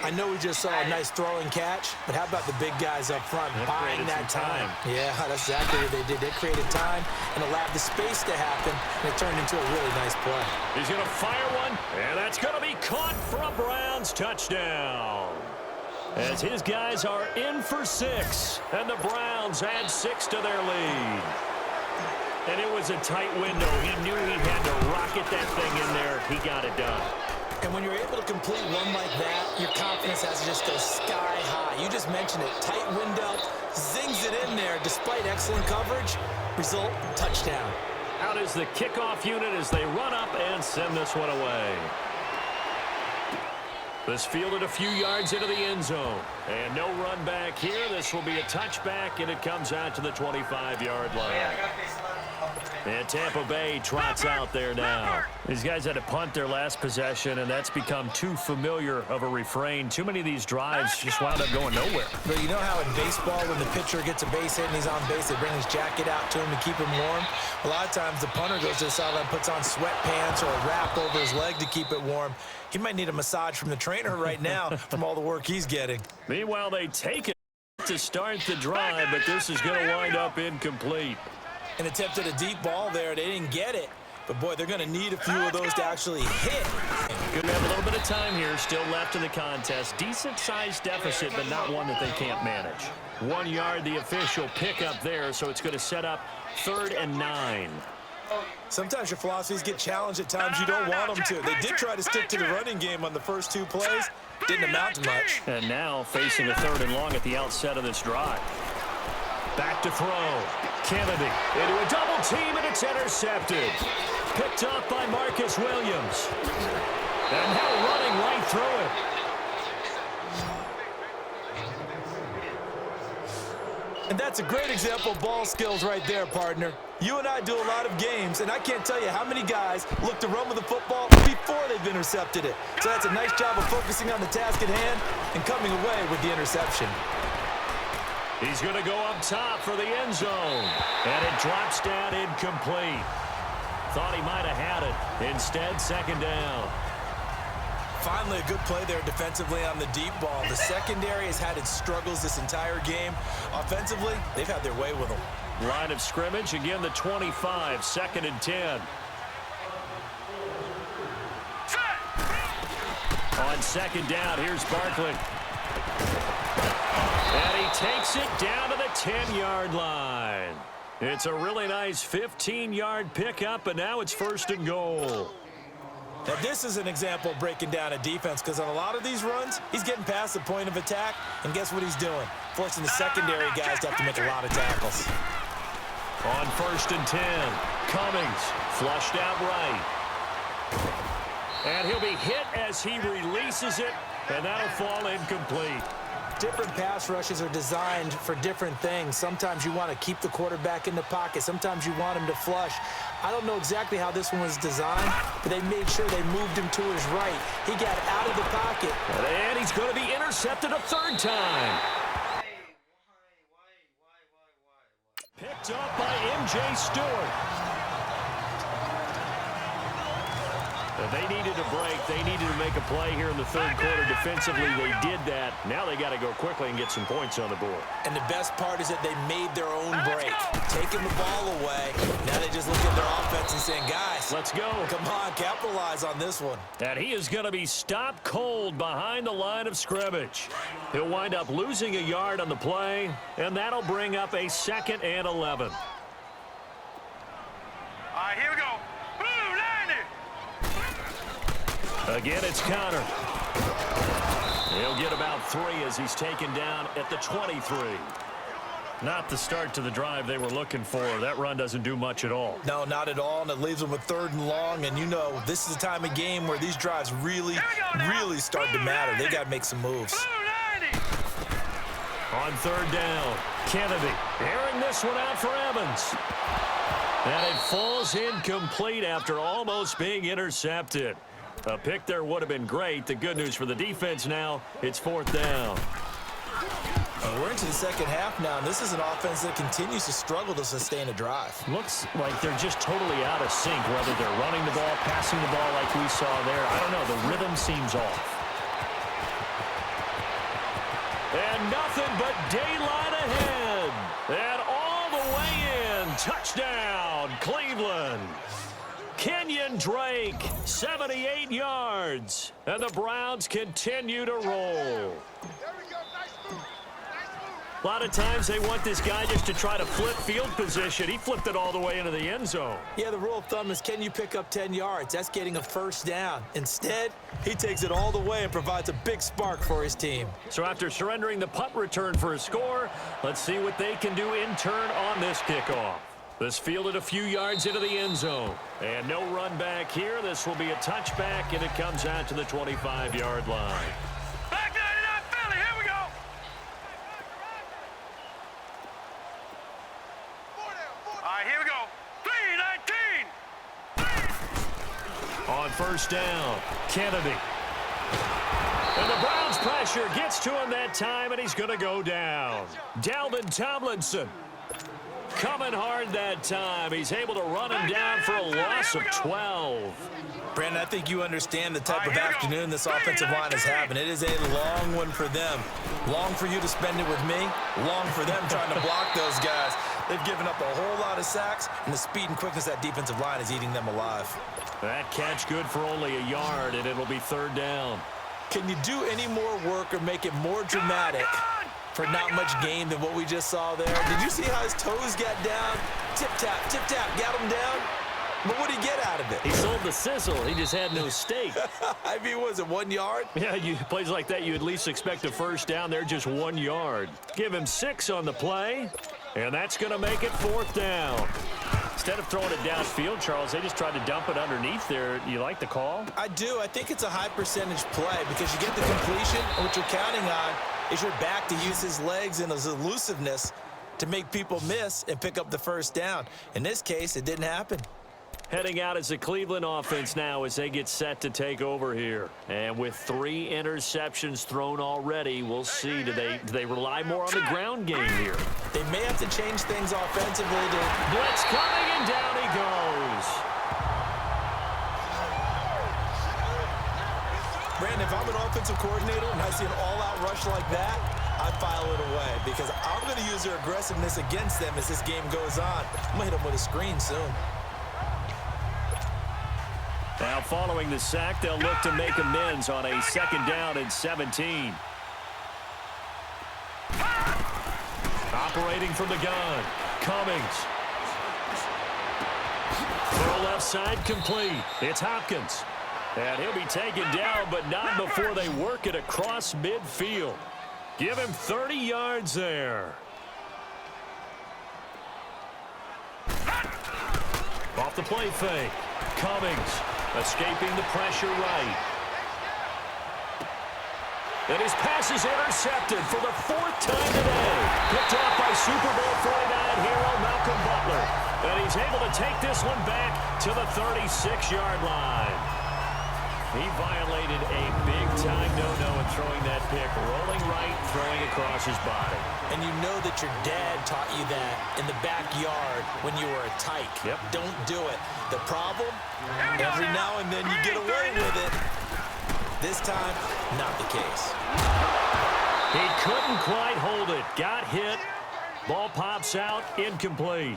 I know we just saw a nice throwing catch, but how about the big guys up front buying that time? Yeah, that's exactly what they did. They created time and allowed the space to happen, and it turned into a really nice play. He's going to fire one, and that's going to be caught for a Browns touchdown. As his guys are in for 6, and the Browns add 6 to their lead. And it was a tight window. He knew he had to rocket that thing in there. He got it done. And when you're able to complete one like that, your confidence has to just go sky high. You just mentioned it. Tight window, zings it in there despite excellent coverage. Result, touchdown. Out is the kickoff unit as they run up and send this one away. This fielded a few yards into the end zone. And no run back here. This will be a touchback, and it comes out to the 25-yard line. And Tampa Bay trots out there now. These guys had to punt their last possession, and that's become too familiar of a refrain. Too many of these drives just wound up going nowhere. But you know how in baseball, when the pitcher gets a base hit and he's on base, they bring his jacket out to him to keep him warm? A lot of times the punter goes to the sideline, puts on sweatpants or a wrap over his leg to keep it warm. He might need a massage from the trainer right now from all the work he's getting. Meanwhile, they take it to start the drive, but this is going to wind up incomplete. An attempt at a deep ball there. They didn't get it. But, boy, they're going to need a few of those to actually hit. Good to have a little bit of time here still left in the contest. Decent-sized deficit, but not one that they can't manage. 1 yard, the official pickup there, so it's going to set up 3rd and 9. Sometimes your philosophies get challenged at times you don't want them to. They did try to stick to the running game on the first 2 plays. Didn't amount to much. And now facing a 3rd and long at the outset of this drive. Back to throw. Kennedy into a double team, and it's intercepted. Picked up by Marcus Williams. And now running right through it. And that's a great example of ball skills right there, partner. You and I do a lot of games, and I can't tell you how many guys look to run with the football before they've intercepted it. So that's a nice job of focusing on the task at hand and coming away with the interception. He's going to go up top for the end zone. And it drops down incomplete. Thought he might have had it. Instead, 2nd down. Finally, a good play there defensively on the deep ball. The secondary has had its struggles this entire game. Offensively, they've had their way with them. Line of scrimmage, again the 25, 2nd and 10. On 2nd down, here's Barkley. And he takes it down to the 10-yard line. It's a really nice 15-yard pickup, and now it's 1st and goal. Now, this is an example of breaking down a defense, because on a lot of these runs, he's getting past the point of attack, and guess what he's doing? Forcing the secondary guys to have to make a lot of tackles. On 1st and 10, Cummings flushed out right. And he'll be hit as he releases it, and that'll fall incomplete. Different pass rushes are designed for different things. Sometimes you want to keep the quarterback in the pocket. Sometimes you want him to flush. I don't know exactly how this one was designed, but they made sure they moved him to his right. He got out of the pocket. And he's going to be intercepted a 3rd time. Picked up by M.J. Stewart. They needed a break. They needed to make a play here in the 3rd quarter. Defensively, they did that. Now they got to go quickly and get some points on the board. And the best part is that they made their own break. Taking the ball away. Now they just look at their offense and saying, guys, let's go. Come on, capitalize on this one. And he is going to be stopped cold behind the line of scrimmage. He'll wind up losing a yard on the play, and that'll bring up a 2nd and 11. All right, here we go. Blue, line it. Again, it's Connor. He'll get about 3 as he's taken down at the 23. Not the start to the drive they were looking for. That run doesn't do much at all. No, not at all, and it leaves them with 3rd and long. And you know, this is the time of game where these drives really start to matter. They got to make some moves. On 3rd down, Kennedy airing this one out for Evans. And it falls incomplete after almost being intercepted. A pick there would have been great. The good news for the defense now, it's 4th down. We're into the second half now, and this is an offense that continues to struggle to sustain a drive. Looks like they're just totally out of sync, whether they're running the ball, passing the ball like we saw there. I don't know. The rhythm seems off. And nothing but daylight ahead. And all the way in. Touchdown, Cleveland. Kenyon Drake, 78 yards. And the Browns continue to roll. A lot of times they want this guy just to try to flip field position. He flipped it all the way into the end zone. Yeah, the rule of thumb is, can you pick up 10 yards? That's getting a 1st down. Instead, he takes it all the way and provides a big spark for his team. So after surrendering the punt return for a score, let's see what they can do in turn on this kickoff. This fielded a few yards into the end zone. And no run back here. This will be a touchback, and it comes out to the 25-yard line. Back 99 Philly, here we go. All right, here we go. 3-19. On 1st down, Kennedy. And the Browns pressure gets to him that time, and he's going to go down. Dalvin Tomlinson coming hard that time. He's able to run him down for a loss of 12. Brandon, I think you understand the type of afternoon this offensive line is having. It is a long one for them. Long for you to spend it with me. Long for them trying to block those guys. They've given up a whole lot of sacks, and the speed and quickness of that defensive line is eating them alive. That catch good for only a yard, and it'll be 3rd down. Can you do any more work or make it more dramatic for not much gain than what we just saw there? Did you see how his toes got down? Tip-tap, got him down. But what did he get out of it? He sold the sizzle. He just had no steak. I mean, was it 1 yard? Yeah, plays like that, you at least expect a 1st down. They're just 1 yard. Give him 6 on the play, and that's going to make it 4th down. Instead of throwing it downfield, Charles, they just tried to dump it underneath there. You like the call? I do. I think it's a high percentage play because you get the completion, and what you're counting on is your back to use his legs and his elusiveness to make people miss and pick up the 1st down. In this case, it didn't happen. Heading out as the Cleveland offense now as they get set to take over here. And with 3 interceptions thrown already, we'll see. Do they rely more on the ground game here? They may have to change things offensively. Blitz coming, and down he goes. Brandon, if I'm an offensive coordinator and I see an all-out rush like that, I file it away because I'm going to use their aggressiveness against them as this game goes on. I'm going to hit them with a screen soon. Now, following the sack, they'll look to make amends on a 2nd down and 17. Operating from the gun, Cummings. Throw left side complete. It's Hopkins. And he'll be taken down, but not before they work it across midfield. Give him 30 yards there. Off the play fake. Cummings escaping the pressure right. And his pass is intercepted for the 4th time today. Picked off by Super Bowl 49 hero Malcolm Butler. And he's able to take this one back to the 36-yard line. He violated a big-time no-no in throwing that pick. Rolling right, throwing across his body. And you know that your dad taught you that in the backyard when you were a tyke. Yep. Don't do it. The problem? Every now and then you get away with it. This time, not the case. He couldn't quite hold it. Got hit. Ball pops out, incomplete.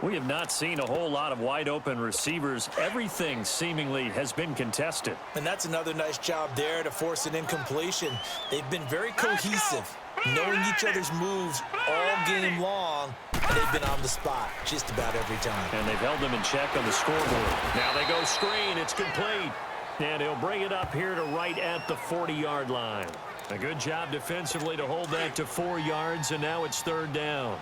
We have not seen a whole lot of wide-open receivers. Everything seemingly has been contested. And that's another nice job there to force an incompletion. They've been very cohesive, knowing each other's moves all game long, and they've been on the spot just about every time. And they've held them in check on the scoreboard. Now they go screen. It's complete. And he'll bring it up here to right at the 40-yard line. A good job defensively to hold that to 4 yards, and now it's 3rd down.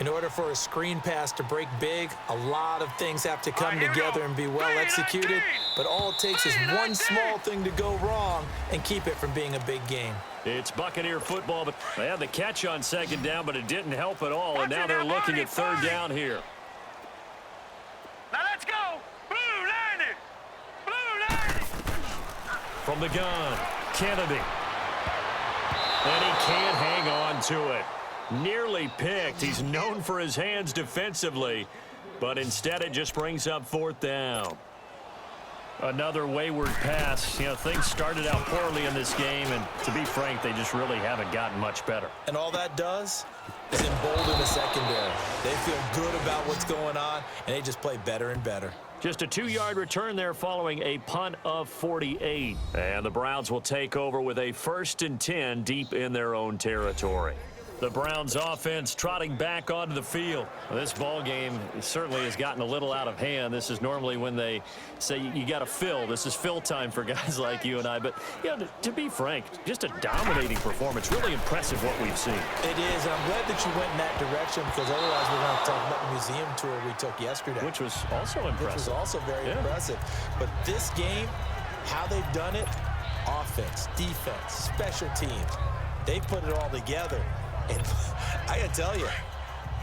In order for a screen pass to break big, a lot of things have to come together and be well executed, but all it takes is one small thing to go wrong and keep it from being a big game. It's Buccaneer football, but they had the catch on 2nd down, but it didn't help at all, and now they're looking at 3rd down here. Now let's go. Blue 90. Blue 90. From the gun, Kennedy. And he can't hang on to it. Nearly picked. He's known for his hands defensively, but instead it just brings up 4th down. Another wayward pass. You know, things started out poorly in this game, and to be frank, they just really haven't gotten much better. And all that does is embolden the secondary. They feel good about what's going on, and they just play better and better. Just a 2-yard return there following a punt of 48. And the Browns will take over with a 1st and 10 deep in their own territory. The Browns offense trotting back onto the field. Well, this ball game certainly has gotten a little out of hand. This is normally when they say you got to fill. This is fill time for guys like you and I. But, you know, to be frank, just a dominating performance. Really impressive what we've seen. It is, and I'm glad that you went in that direction, because otherwise we're going to talk about the museum tour we took yesterday. Which was also impressive. Which was also very impressive. But this game, how they've done it, offense, defense, special teams, they put it all together. And I got to tell you,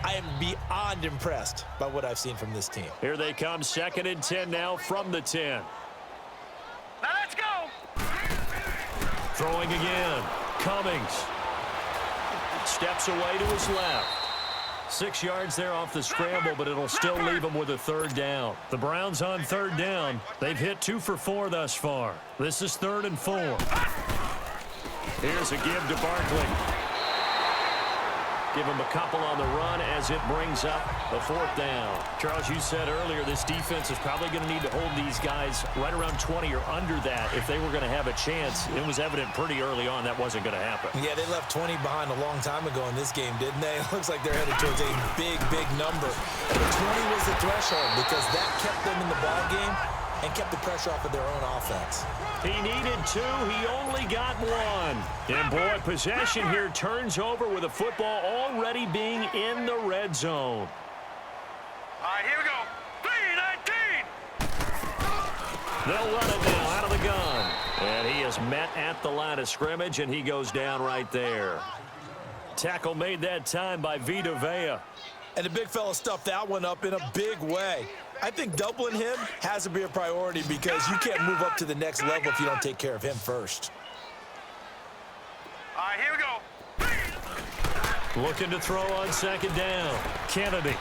I am beyond impressed by what I've seen from this team. Here they come, 2nd and 10 now from the 10. Now let's go. Throwing again. Cummings. Steps away to his left. 6 yards there off the scramble, but it'll still leave him with a 3rd down. The Browns on 3rd down. They've hit 2 for 4 thus far. This is 3rd and 4. Here's a give to Barkley. Give him a couple on the run as it brings up the 4th down. Charles, you said earlier this defense is probably going to need to hold these guys right around 20 or under that if they were going to have a chance. It was evident pretty early on that wasn't going to happen. Yeah, they left 20 behind a long time ago in this game, didn't they? It looks like they're headed towards a big, big number. But 20 was the threshold because that kept them in the ball game and kept the pressure off of their own offense. He needed 2. He only got 1. And, boy, possession here turns over with a football already being in the red zone. All right, here we go. 3-19. They'll run it now out of the gun. And he is met at the line of scrimmage, and he goes down right there. Tackle made that time by Vita Vea. And the big fella stuffed that one up in a big way. I think doubling him has to be a priority because you can't move up to the next level if you don't take care of him first. All right, here we go. Looking to throw on 2nd down. Kennedy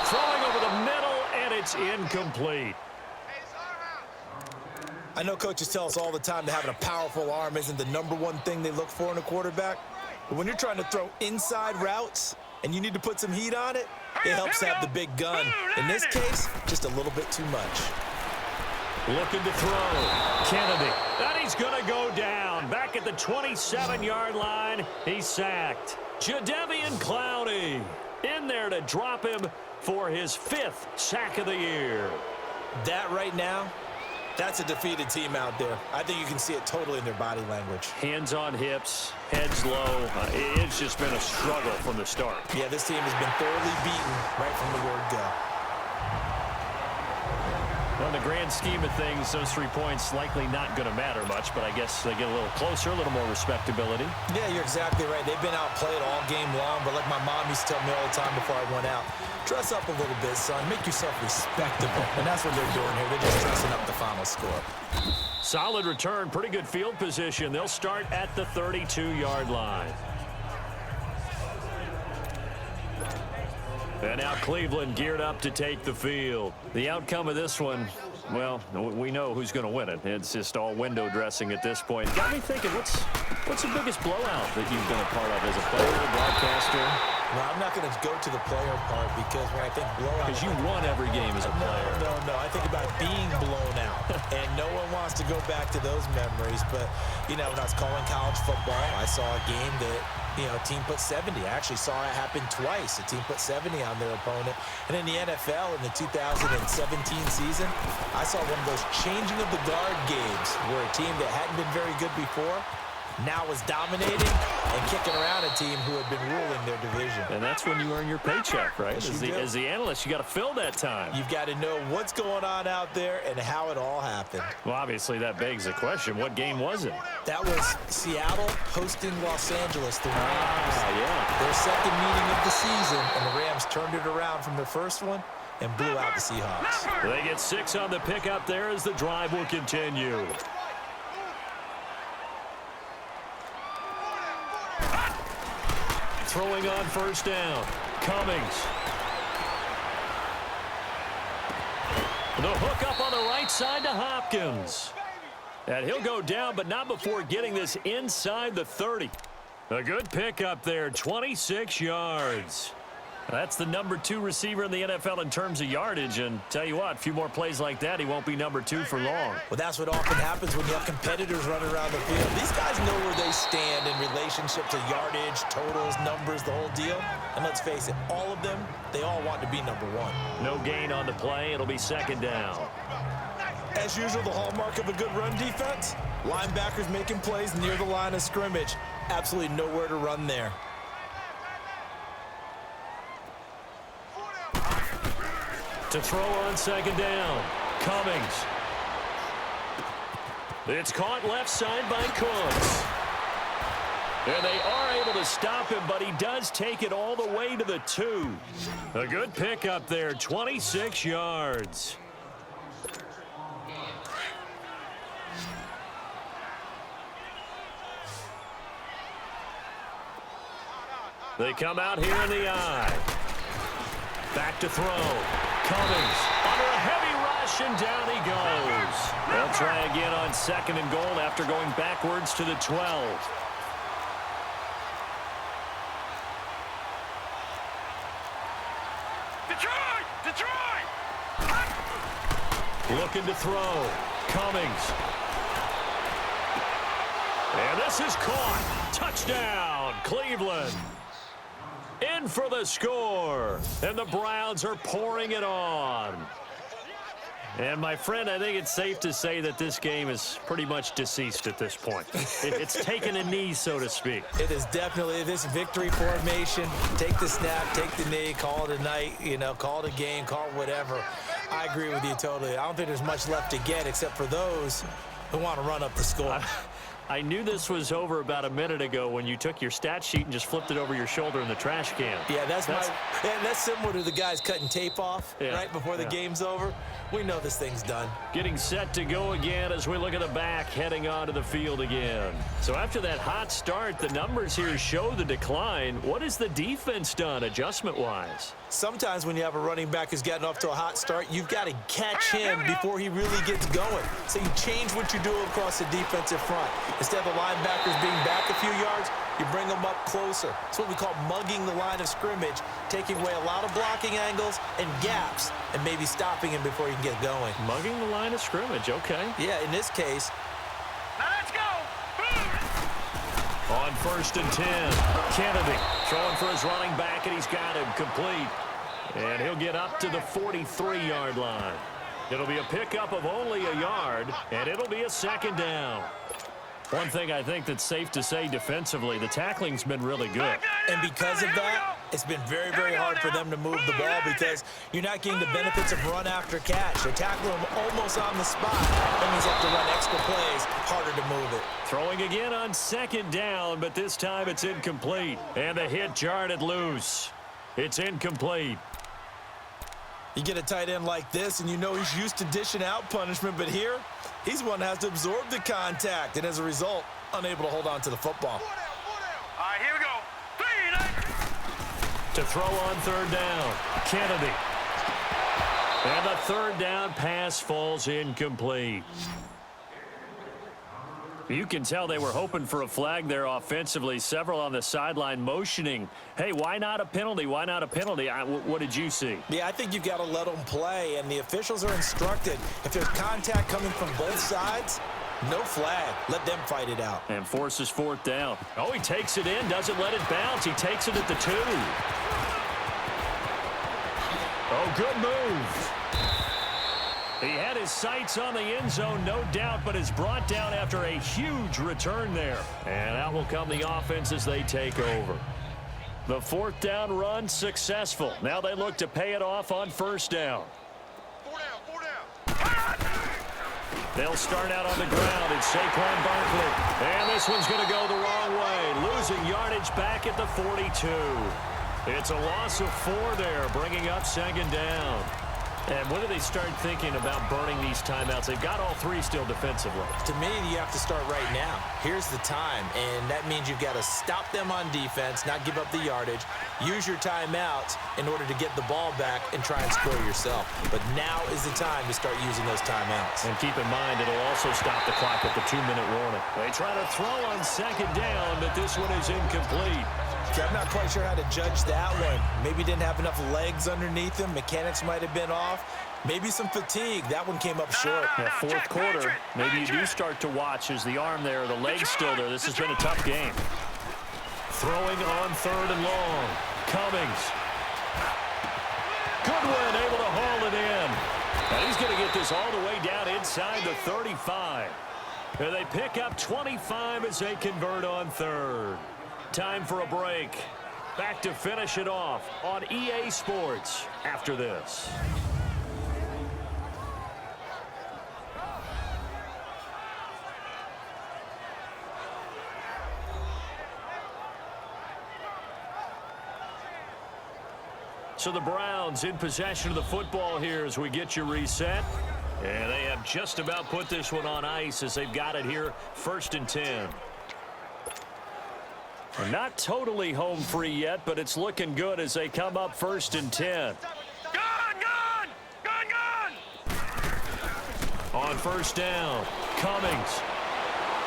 throwing over the middle, and it's incomplete. I know coaches tell us all the time that having a powerful arm isn't the #1 thing they look for in a quarterback. But when you're trying to throw inside routes and you need to put some heat on it, it helps to have the big gun. In this case, just a little bit too much. Looking to throw. Kennedy. And he's going to go down. Back at the 27-yard line. He's sacked. Jadeveon Clowney in there to drop him for his 5th sack of the year. That right now, that's a defeated team out there. I think you can see it totally in their body language. Hands on hips, heads low. It's just been a struggle from the start. Yeah, this team has been thoroughly beaten right from the word go. Well, in the grand scheme of things, those 3 points likely not going to matter much, but I guess they get a little closer, a little more respectability. Yeah, you're exactly right. They've been outplayed all game long, but like my mom used to tell me all the time before I went out, dress up a little bit, son. Make yourself respectable. And that's what they're doing here. They're just dressing up the final score. Solid return, pretty good field position. They'll start at the 32-yard line. And now Cleveland geared up to take the field. The outcome of this one, well, we know who's going to win it. It's just all window dressing at this point. Got me thinking, what's the biggest blowout that you've been a part of as a player, broadcaster? Well, I'm not going to go to the player part because when I think blowout... Because you won every game as a player. No. I think about being blown out. And no one wants to go back to those memories. But, you know, when I was calling college football, I saw a game that a team put 70. I actually saw it happen twice. A team put 70 on their opponent. And in the NFL in the 2017 season, I saw one of those changing of the guard games where a team that hadn't been very good before now was dominating and kicking around a team who had been ruling their division. And that's when you earn your paycheck, right? Yes, As the analyst, you got to fill that time. You've got to know what's going on out there and how it all happened. Well, obviously, that begs the question, what game was it? That was Seattle hosting Los Angeles, the Rams. Yeah. Their second meeting of the season, and the Rams turned it around from their first one and blew out the Seahawks. They get 6 on the pickup there as the drive will continue. Throwing on first down. Cummings. The hook up on the right side to Hopkins. And he'll go down, but not before getting this inside the 30. A good pickup there, 26 yards. That's the number 2 receiver in the NFL in terms of yardage, and tell you what, a few more plays like that, he won't be number 2 for long. Well, that's what often happens when you have competitors running around the field. These guys know where they stand in relationship to yardage, totals, numbers, the whole deal. And let's face it, all of them, they all want to be number 1. No gain on the play. It'll be second down. As usual, the hallmark of a good run defense, linebackers making plays near the line of scrimmage. Absolutely nowhere to run there. To throw on second down, Cummings. It's caught left side by Cooks. And they are able to stop him, but he does take it all the way to the 2. A good pickup there, 26 yards. They come out here in the eye. Back to throw. Cummings under a heavy rush, and down he goes. They'll try again on second and goal after going backwards to the 12. Detroit! Looking to throw. Cummings. And this is caught. Touchdown, Cleveland. In for the score. And the Browns are pouring it on. And, my friend, I think it's safe to say that this game is pretty much deceased at this point. It's taken a knee, so to speak. It is definitely this victory formation. Take the snap, take the knee, call it a night, call it a game, call it whatever. I agree with you totally. I don't think there's much left to get except for those who want to run up the score. I knew this was over about a minute ago when you took your stat sheet and just flipped it over your shoulder in the trash can. Yeah, that's similar to the guys cutting tape off right before the game's over. We know this thing's done. Getting set to go again as we look at the back, heading onto the field again. So after that hot start, the numbers here show the decline. What has the defense done adjustment-wise? Sometimes when you have a running back who's gotten off to a hot start, you've got to catch him before he really gets going. So you change what you do across the defensive front. Instead of the linebackers being back a few yards, you bring them up closer. It's what we call mugging the line of scrimmage, taking away a lot of blocking angles and gaps, and maybe stopping him before he can get going. Mugging the line of scrimmage, okay. Yeah, in this case. Now let's go! On first and 10, Kennedy throwing for his running back, and he's got him complete. And he'll get up to the 43-yard line. It'll be a pickup of only a yard, and it'll be a second down. One thing I think that's safe to say defensively, the tackling's been really good. And because of that, it's been very, very hard for them to move the ball because you're not getting the benefits of run after catch. They're tackling them almost on the spot. That means you have to run extra plays, harder to move it. Throwing again on second down, but this time it's incomplete. And the hit jarred it loose. It's incomplete. You get a tight end like this, and you know he's used to dishing out punishment, but here, he's one that has to absorb the contact, and as a result, unable to hold on to the football. All right, here we go. 3, To throw on third down, Kennedy. And the third down pass falls incomplete. You can tell they were hoping for a flag there offensively. Several on the sideline motioning, hey, why not a penalty? Why not a penalty? What did you see? Yeah, I think you've got to let them play, and the officials are instructed. If there's contact coming from both sides, No flag. Let them fight it out. And forces fourth down. Oh, he takes it in, doesn't let it bounce. He takes it at the 2. Oh, good move. He had his sights on the end zone, no doubt, but is brought down after a huge return there. And out will come the offense as they take over. The fourth down run successful. Now they look to pay it off on first down. 4 down. They'll start out on the ground. It's Saquon Barkley. And this one's going to go the wrong way. Losing yardage back at the 42. It's a loss of 4 there, bringing up second down. And when do they start thinking about burning these timeouts? They've got all 3 still defensively. To me, you have to start right now. Here's the time, and that means you've got to stop them on defense, not give up the yardage, use your timeouts in order to get the ball back and try and score yourself. But now is the time to start using those timeouts. And keep in mind, it'll also stop the clock at the 2-minute warning. They try to throw on second down, but this one is incomplete. I'm not quite sure how to judge that one. Maybe didn't have enough legs underneath him. Mechanics might have been off. Maybe some fatigue. That one came up short. Yeah, fourth quarter, maybe you do start to watch as the arm there, the leg's still there. This has been a tough game. Throwing on 3rd and long. Cummings. Goodwin able to haul it in. And he's going to get this all the way down inside the 35. And they pick up 25 as they convert on 3rd. Time for a break. Back to finish it off on EA Sports after this. So the Browns in possession of the football here as we get you reset. And they have just about put this one on ice as they've got it here, 1st and 10. Not totally home free yet, but it's looking good as they come up 1st and 10. Gun! On first down, Cummings.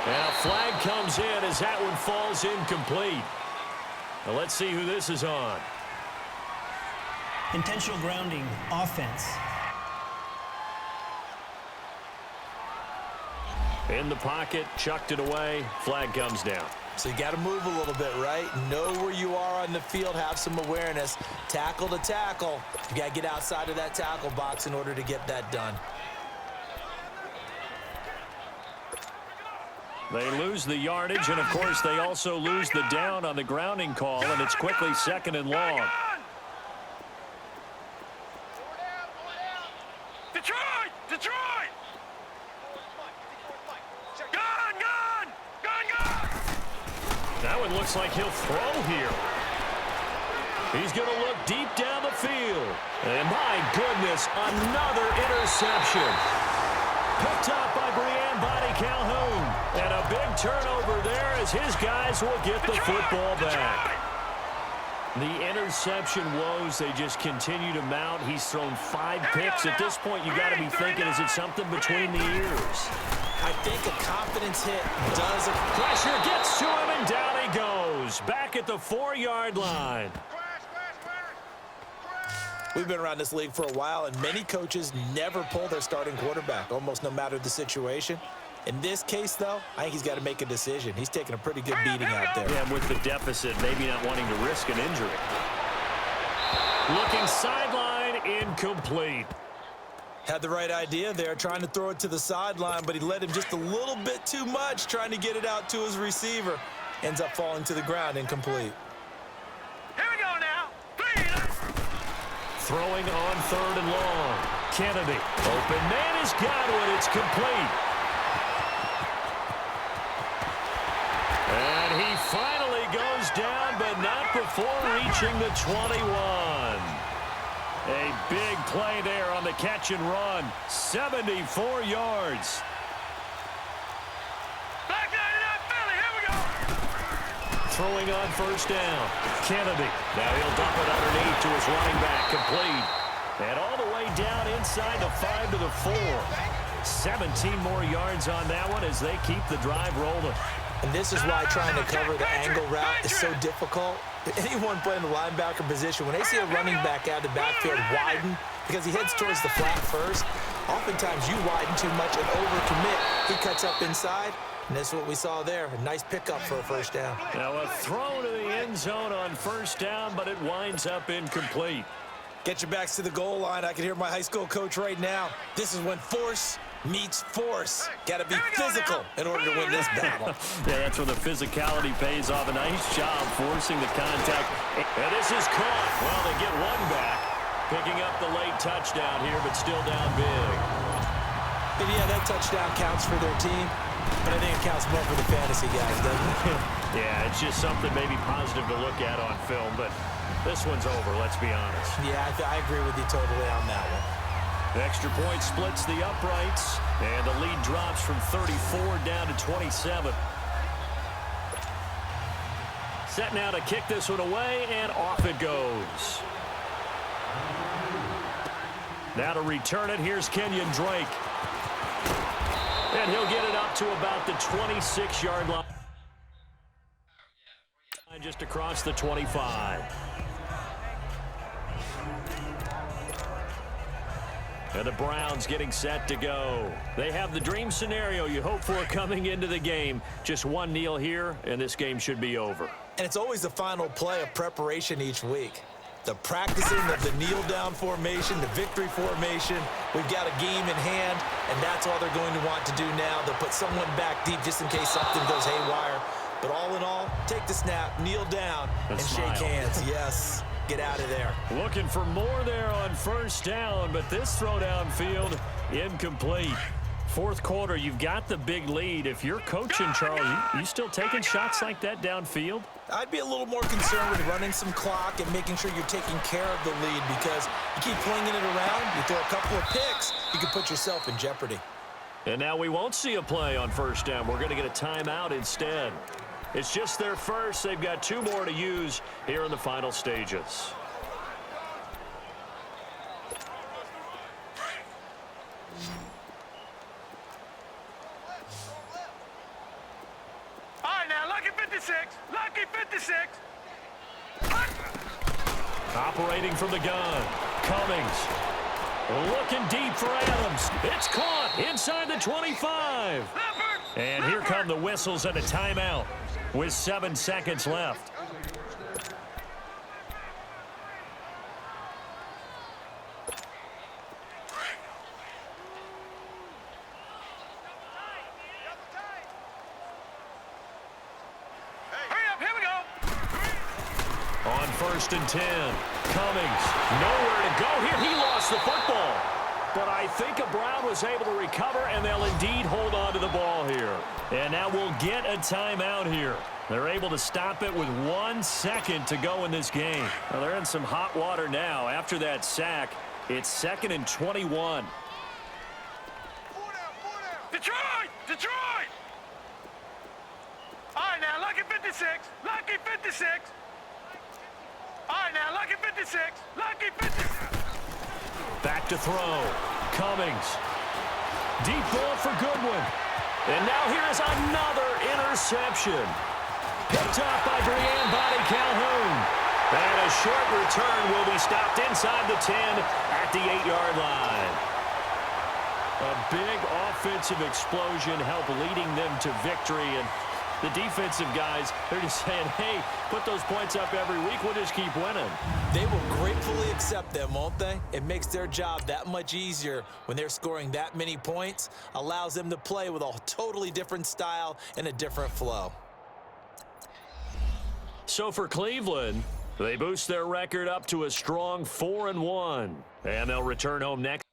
And a flag comes in as that one falls incomplete. Now let's see who this is on. Intentional grounding, offense. In the pocket, chucked it away, flag comes down. So you got to move a little bit, right? Know where you are on the field, have some awareness. Tackle to tackle. You got to get outside of that tackle box in order to get that done. They lose the yardage, and of course they also lose the down on the grounding call, and it's quickly 2nd and long. Detroit! That one looks like he'll throw here. He's going to look deep down the field. And my goodness, another interception. Picked up by Body Calhoun. And a big turnover there as his guys will get the football back. The interception woes, they just continue to mount. He's thrown 5 picks. At this point, you got to be thinking, is it something between the ears? I think a confidence hit does. Pressure gets to him, and down he goes. Back at the 4-yard line. We've been around this league for a while, and many coaches never pull their starting quarterback, almost no matter the situation. In this case, though, I think he's got to make a decision. He's taking a pretty good beating out there. Yeah, with the deficit, maybe not wanting to risk an injury. Looking sideline, incomplete. Had the right idea there, trying to throw it to the sideline, but he led him just a little bit too much, trying to get it out to his receiver. Ends up falling to the ground, incomplete. Here we go now. Throwing on 3rd and long. Kennedy. Open man is Godwin. It's complete. And he finally goes down, but not before reaching the 21. A big play there on the catch and run. 74 yards. Back down to Philly. Here we go. Throwing on first down. Kennedy. Now he'll dump it underneath to his running back. Complete. And all the way down inside the 5 to the 4. 17 more yards on that one as they keep the drive rolling. And this is why trying to cover the angle route is so difficult. Anyone playing the linebacker position, when they see a running back out of the backfield widen, because he heads towards the flat first, Oftentimes you widen too much and overcommit. He cuts up inside, and that's what we saw there. A nice pickup for a first down. Now a throw to the end zone on first down, but it winds up incomplete. Get your backs to the goal line. I can hear my high school coach right now. This is when force meets force. Got to be physical in order to win this battle. Yeah, that's where the physicality pays off. A nice job forcing the contact. And this is caught. Well, they get one back, picking up the late touchdown here, but still down big. And yeah, that touchdown counts for their team, but I think it counts more for the fantasy guys, doesn't it? Yeah, it's just something maybe positive to look at on film, but this one's over, let's be honest. Yeah, I agree with you totally on that one. Extra point splits the uprights, and the lead drops from 34 down to 27. Set now to kick this one away, and off it goes. Now to return it, here's Kenyon Drake. And he'll get it up to about the 26-yard line. Just across the 25. And the Browns getting set to go. They have the dream scenario you hope for coming into the game. Just one kneel here, and this game should be over. And it's always the final play of preparation each week. The practicing of the kneel-down formation, the victory formation. We've got a game in hand, and that's all they're going to want to do now. They'll put someone back deep just in case something goes haywire. But all in all, take the snap, kneel down, and shake hands. Yes, get out of there. Looking for more there on first down, but this throw downfield, incomplete. Fourth quarter, you've got the big lead. If you're coaching, Charles, you still taking shots like that downfield? I'd be a little more concerned with running some clock and making sure you're taking care of the lead, because you keep flinging it around, you throw a couple of picks, you can put yourself in jeopardy. And now we won't see a play on first down. We're going to get a timeout instead. It's just their first. They've got two more to use here in the final stages. All right, now, lucky 56. Lucky 56. Operating from the gun. Cummings. Looking deep for Adams. It's caught inside the 25. And here come the whistles and a timeout with 7 seconds left. Hurry up, here we go. On 1st and 10. Cummings. Nowhere to go here. He lost the football. But I think a Brown was able to recover, and they'll indeed hold on to the ball here. And now we'll get a timeout here. They're able to stop it with 1 second to go in this game. Well, they're in some hot water now. After that sack, it's 2nd and 21. Detroit! Detroit! All right, now, lucky 56. Lucky 56. All right, now, lucky 56. Lucky 56. Back to throw. Cummings. Deep ball for Goodwin. And now here is another interception. Picked up by Brianne Body Calhoun. And a short return will be stopped inside the 10 at the 8-yard line. A big offensive explosion helped leading them to victory. And the defensive guys, they're just saying, hey, put those points up every week. We'll just keep winning. They will gratefully accept them, won't they? It makes their job that much easier when they're scoring that many points. Allows them to play with a totally different style and a different flow. So for Cleveland, they boost their record up to a strong 4-1. And they'll return home next.